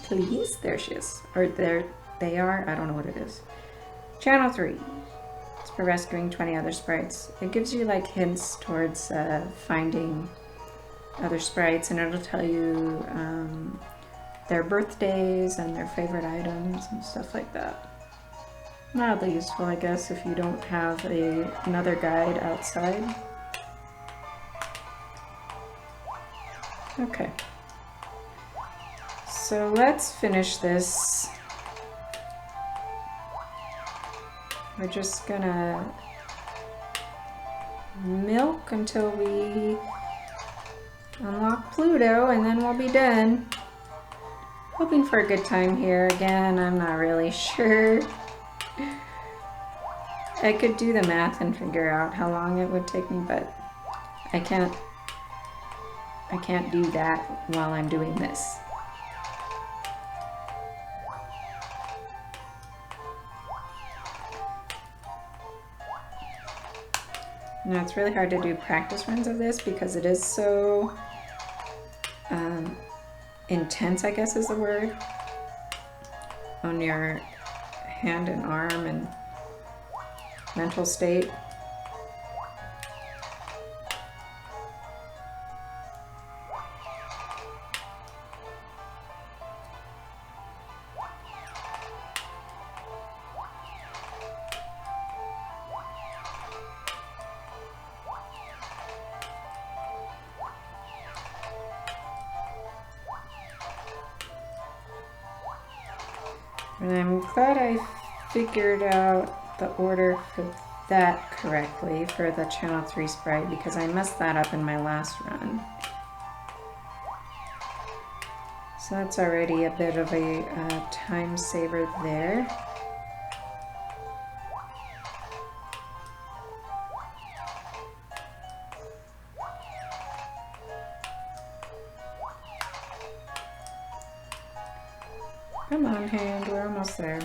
please. There she is. Or there they are. I don't know what it is. Channel 3. It's for rescuing 20 other sprites. It gives you like hints towards finding other sprites, and it'll tell you their birthdays and their favorite items and stuff like that. Mildly useful, I guess, if you don't have another guide outside. Okay. So let's finish this. We're just gonna milk until we unlock Pluto, and then we'll be done. Hoping for a good time here. Again, I'm not really sure. I could do the math and figure out how long it would take me, but I can't do that while I'm doing this. Now it's really hard to do practice runs of this because it is so intense, I guess is the word, on your hand and arm and mental state. And I'm glad I figured out the order for that correctly for the Channel 3 sprite, because I messed that up in my last run. So that's already a bit of a time saver there. Come on, hand, we're almost there.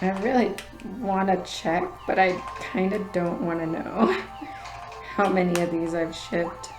I really want to check, but I kind of don't want to know how many of these I've shipped.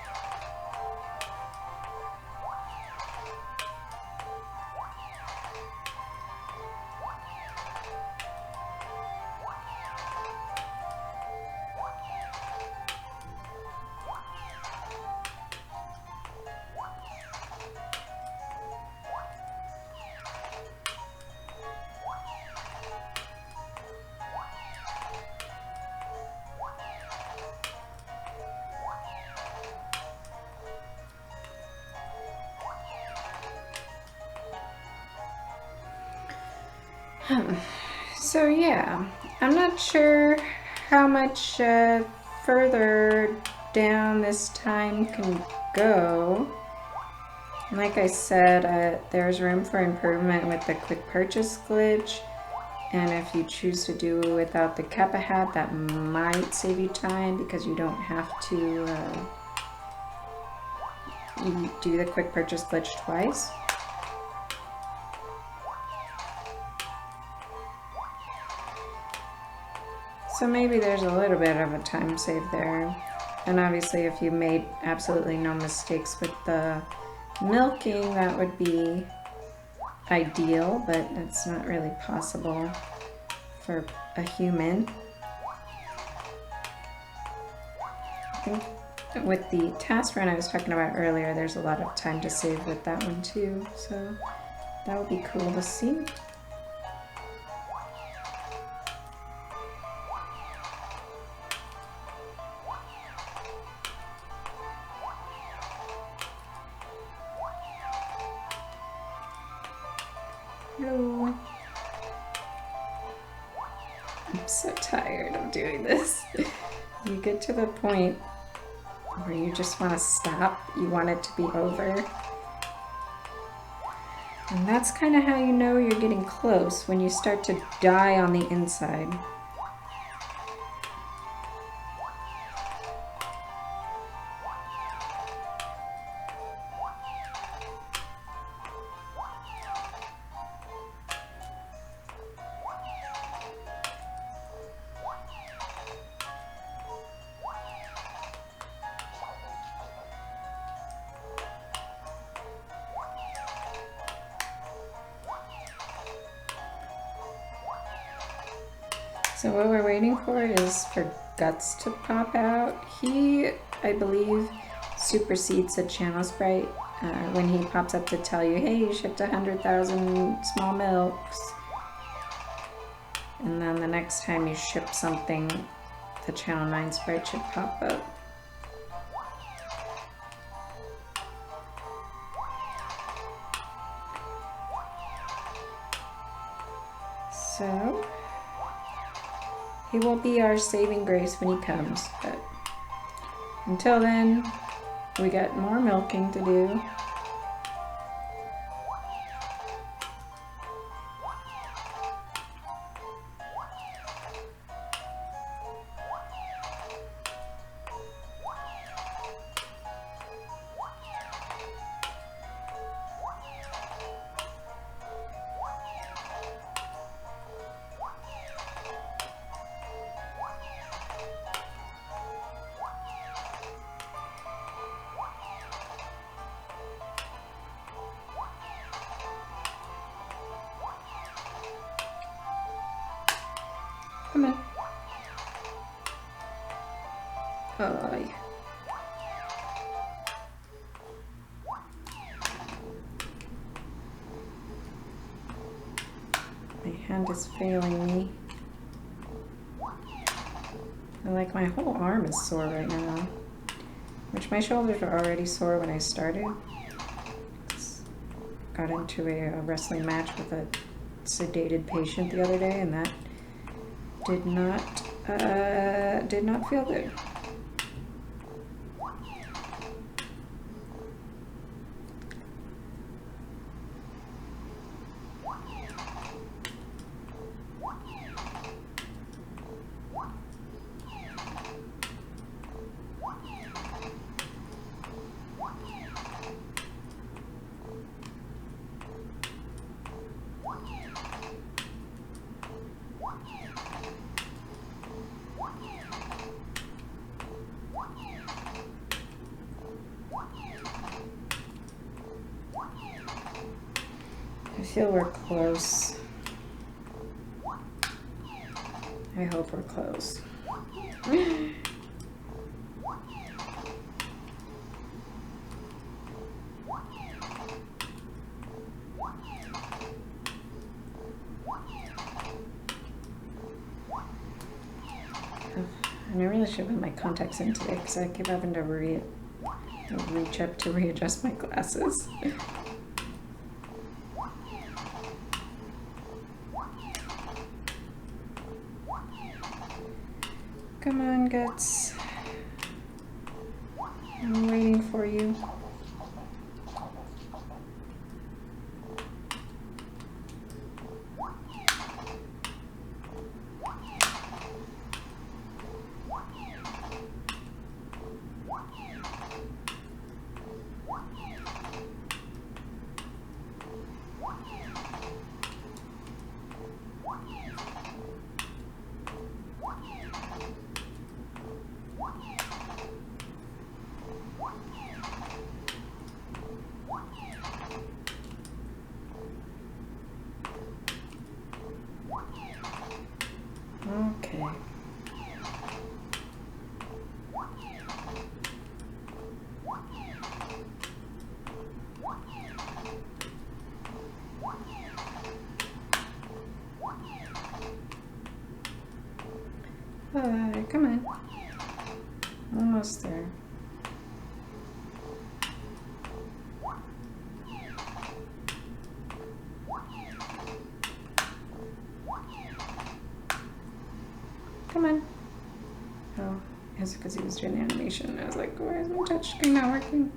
So yeah, I'm not sure how much further down this time can go. Like I said, there's room for improvement with the quick purchase glitch, and if you choose to do it without the Kappa hat, that might save you time because you don't have to do the quick purchase glitch twice. So maybe there's a little bit of a time save there. And obviously if you made absolutely no mistakes with the milking, that would be ideal, but it's not really possible for a human. I think with the task run I was talking about earlier, there's a lot of time to save with that one too, so that would be cool to see. Hello. I'm so tired of doing this. You get to the point where you just want to stop. You want it to be over. And that's kind of how you know you're getting close, when you start to die on the inside. So what we're waiting for is for Guts to pop out. He, I believe, supersedes a channel sprite when he pops up to tell you, hey, you shipped 100,000 small milks. And then the next time you ship something, the channel 9 sprite should pop up. So he will be our saving grace when he comes, but until then, we got more milking to do. Come on. Oh. My hand is failing me. And like my whole arm is sore right now. Which my shoulders were already sore when I started. Got into a wrestling match with a sedated patient the other day, and that did not feel good. I feel we're close. I hope we're close. And I really should put my contacts in today because I keep having to reach up to readjust my glasses. Come on, Guts. I'm waiting for you. Okay. Come on. Almost there. Come on. Oh, it's because he was doing the animation. I was like, why is my touch screen not working?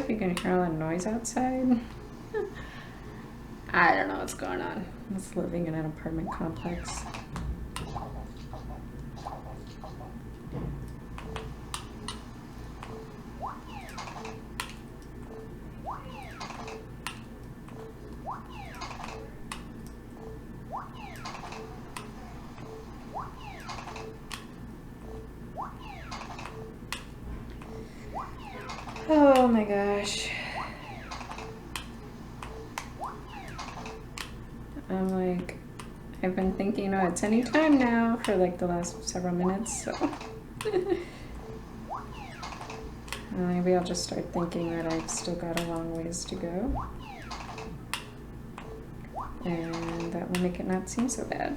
if you can hear all the noise outside. I don't know what's going on. I'm just living in an apartment complex. Oh my gosh. I'm like, I've been thinking, oh, it's any time now for like the last several minutes, so. Maybe I'll just start thinking that I've still got a long ways to go. And that will make it not seem so bad.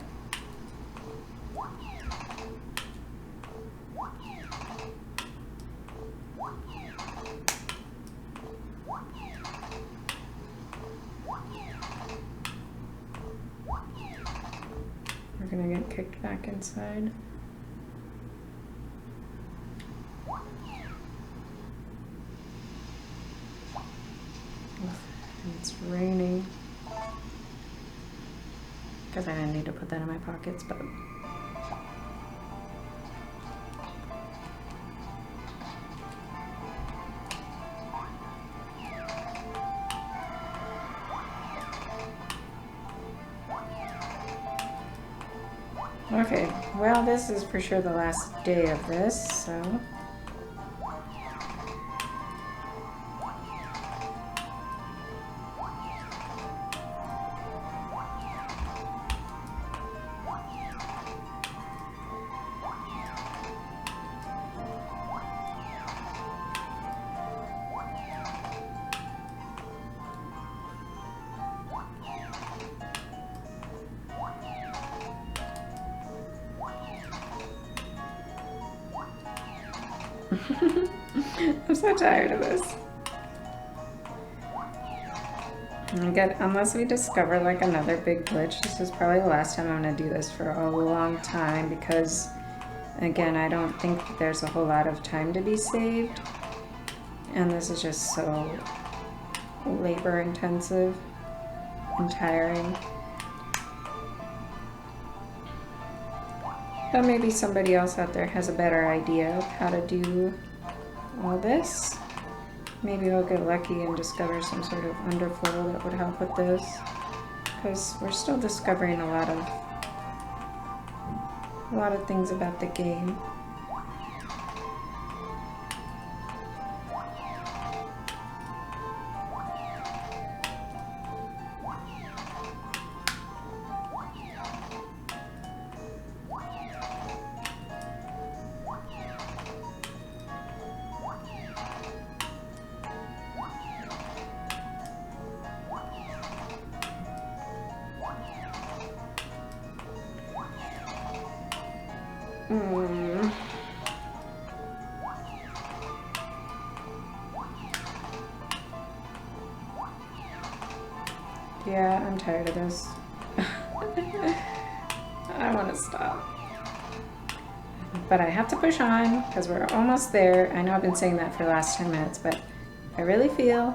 We're gonna get kicked back inside. It's raining. Because I didn't need to put that in my pockets, but okay, well, this is for sure the last day of this, so. I'm so tired of this. Again, unless we discover like another big glitch, this is probably the last time I'm going to do this for a long time because, again, I don't think there's a whole lot of time to be saved. And this is just so labor intensive and tiring. But maybe somebody else out there has a better idea of how to do all this. Maybe we'll get lucky and discover some sort of underflow that would help with this. Because we're still discovering a lot of things about the game. Yeah, I'm tired of this. I want to stop. But I have to push on because we're almost there. I know I've been saying that for the last 10 minutes, but I really feel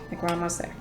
like we're almost there.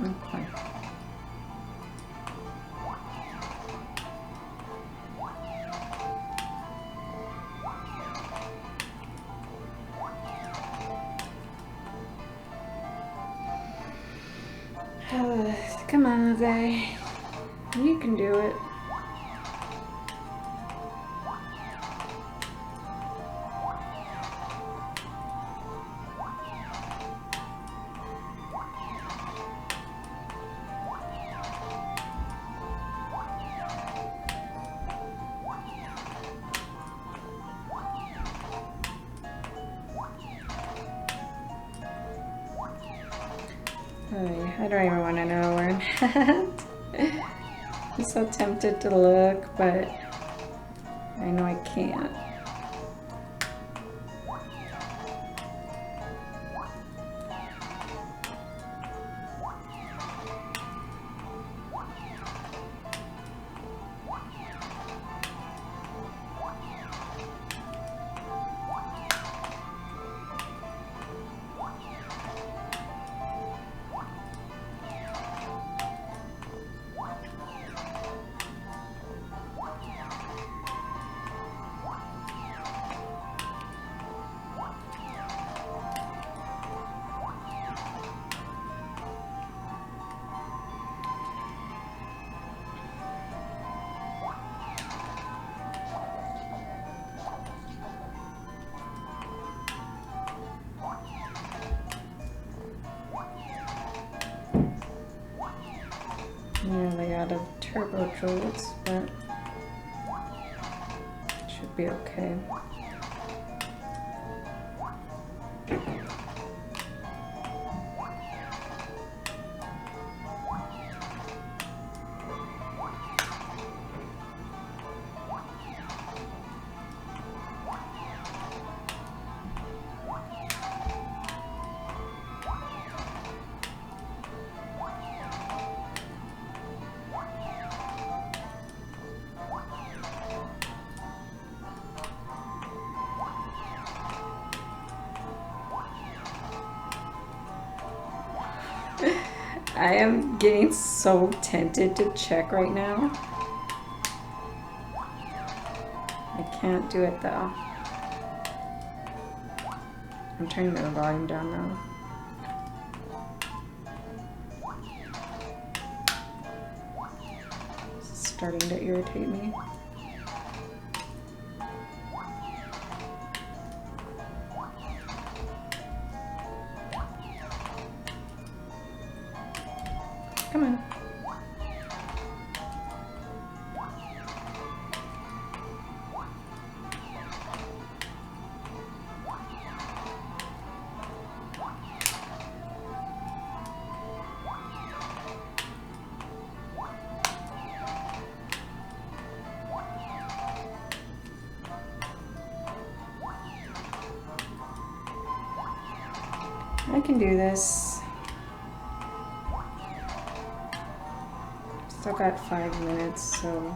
Okay. Come on, Jose. You can do it. I don't even want to know where I'm at. I'm so tempted to look, but I know I can't. Nearly out of turbo jolts, but it should be okay. I am getting so tempted to check right now. I can't do it though. I'm turning the volume down though. It's starting to irritate me. Come on. I can do this. Still got 5 minutes, so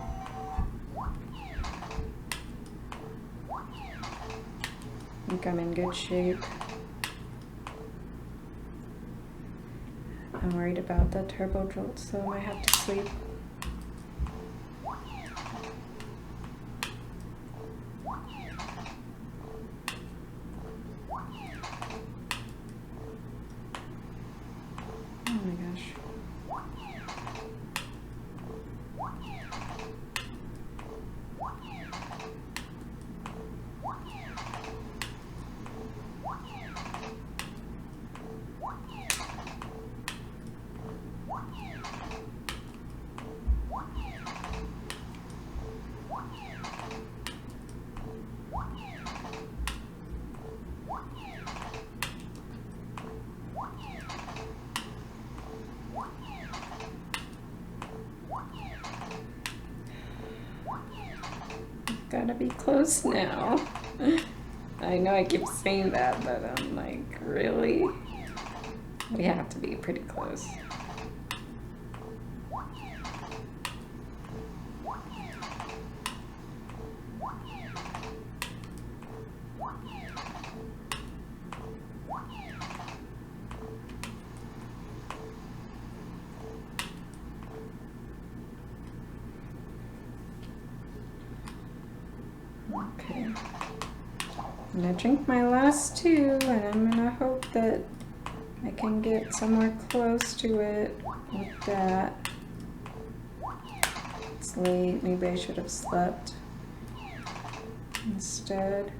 I think I'm in good shape. I'm worried about the turbo jolt, so I might have to sleep. Oh my gosh. Gotta be close now. I know I keep saying that, but I'm like, really? We have to be pretty close. Okay, I'm gonna drink my last two, and I'm gonna hope that I can get somewhere close to it with that. It's late, maybe I should have slept instead.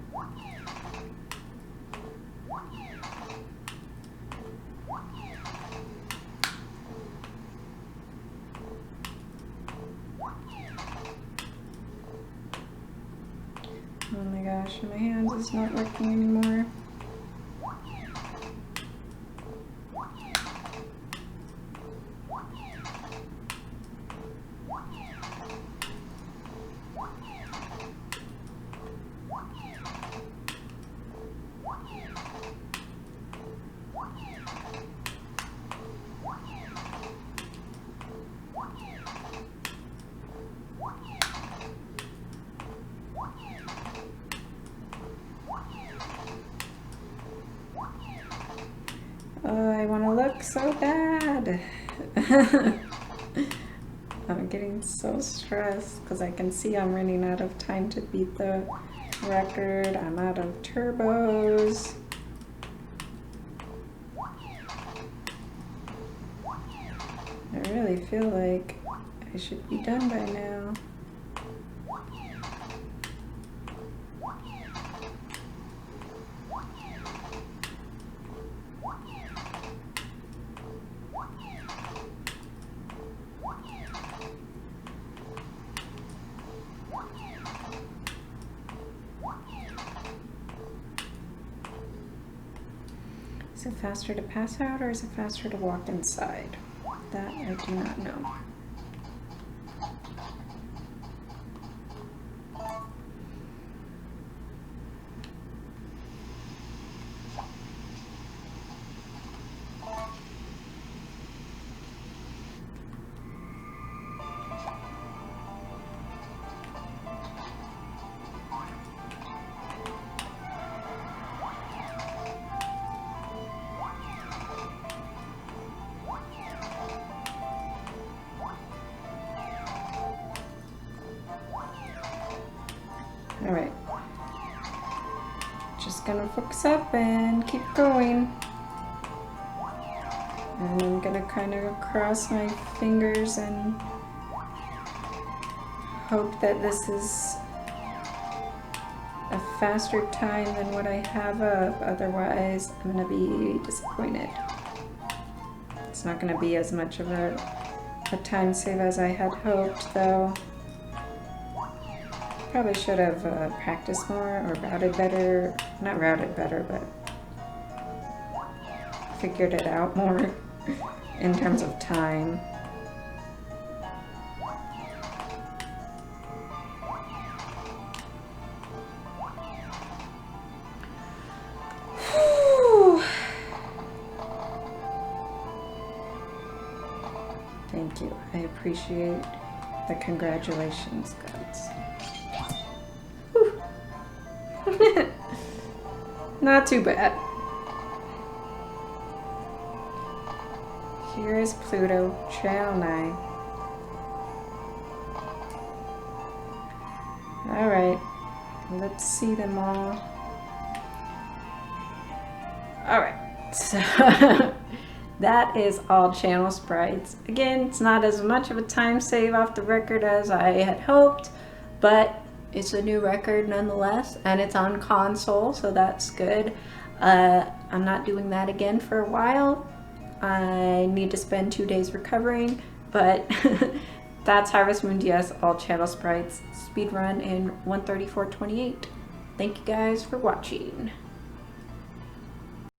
Oh my gosh, my hand is not working anymore. so bad. I'm getting so stressed because I can see I'm running out of time to beat the record. I'm out of turbos. I really feel like I should be done by now. Is it faster to pass out or is it faster to walk inside? That I do not know. All right, just gonna focus up and keep going. And I'm gonna kind of cross my fingers and hope that this is a faster time than what I have of. Otherwise, I'm gonna be disappointed. It's not gonna be as much of a time save as I had hoped, though. Probably should have practiced more or routed better. Not routed better, but figured it out more in terms of time. Whew. Thank you. I appreciate the congratulations, guys. Not too bad. Here is Pluto, Channel 9. Alright, let's see them all. Alright, so that is all channel sprites. Again, it's not as much of a time save off the record as I had hoped, but it's a new record nonetheless, and it's on console, so that's good. I'm not doing that again for a while. I need to spend 2 days recovering, but that's Harvest Moon DS all channel sprites speedrun in 1:34:28. Thank you guys for watching.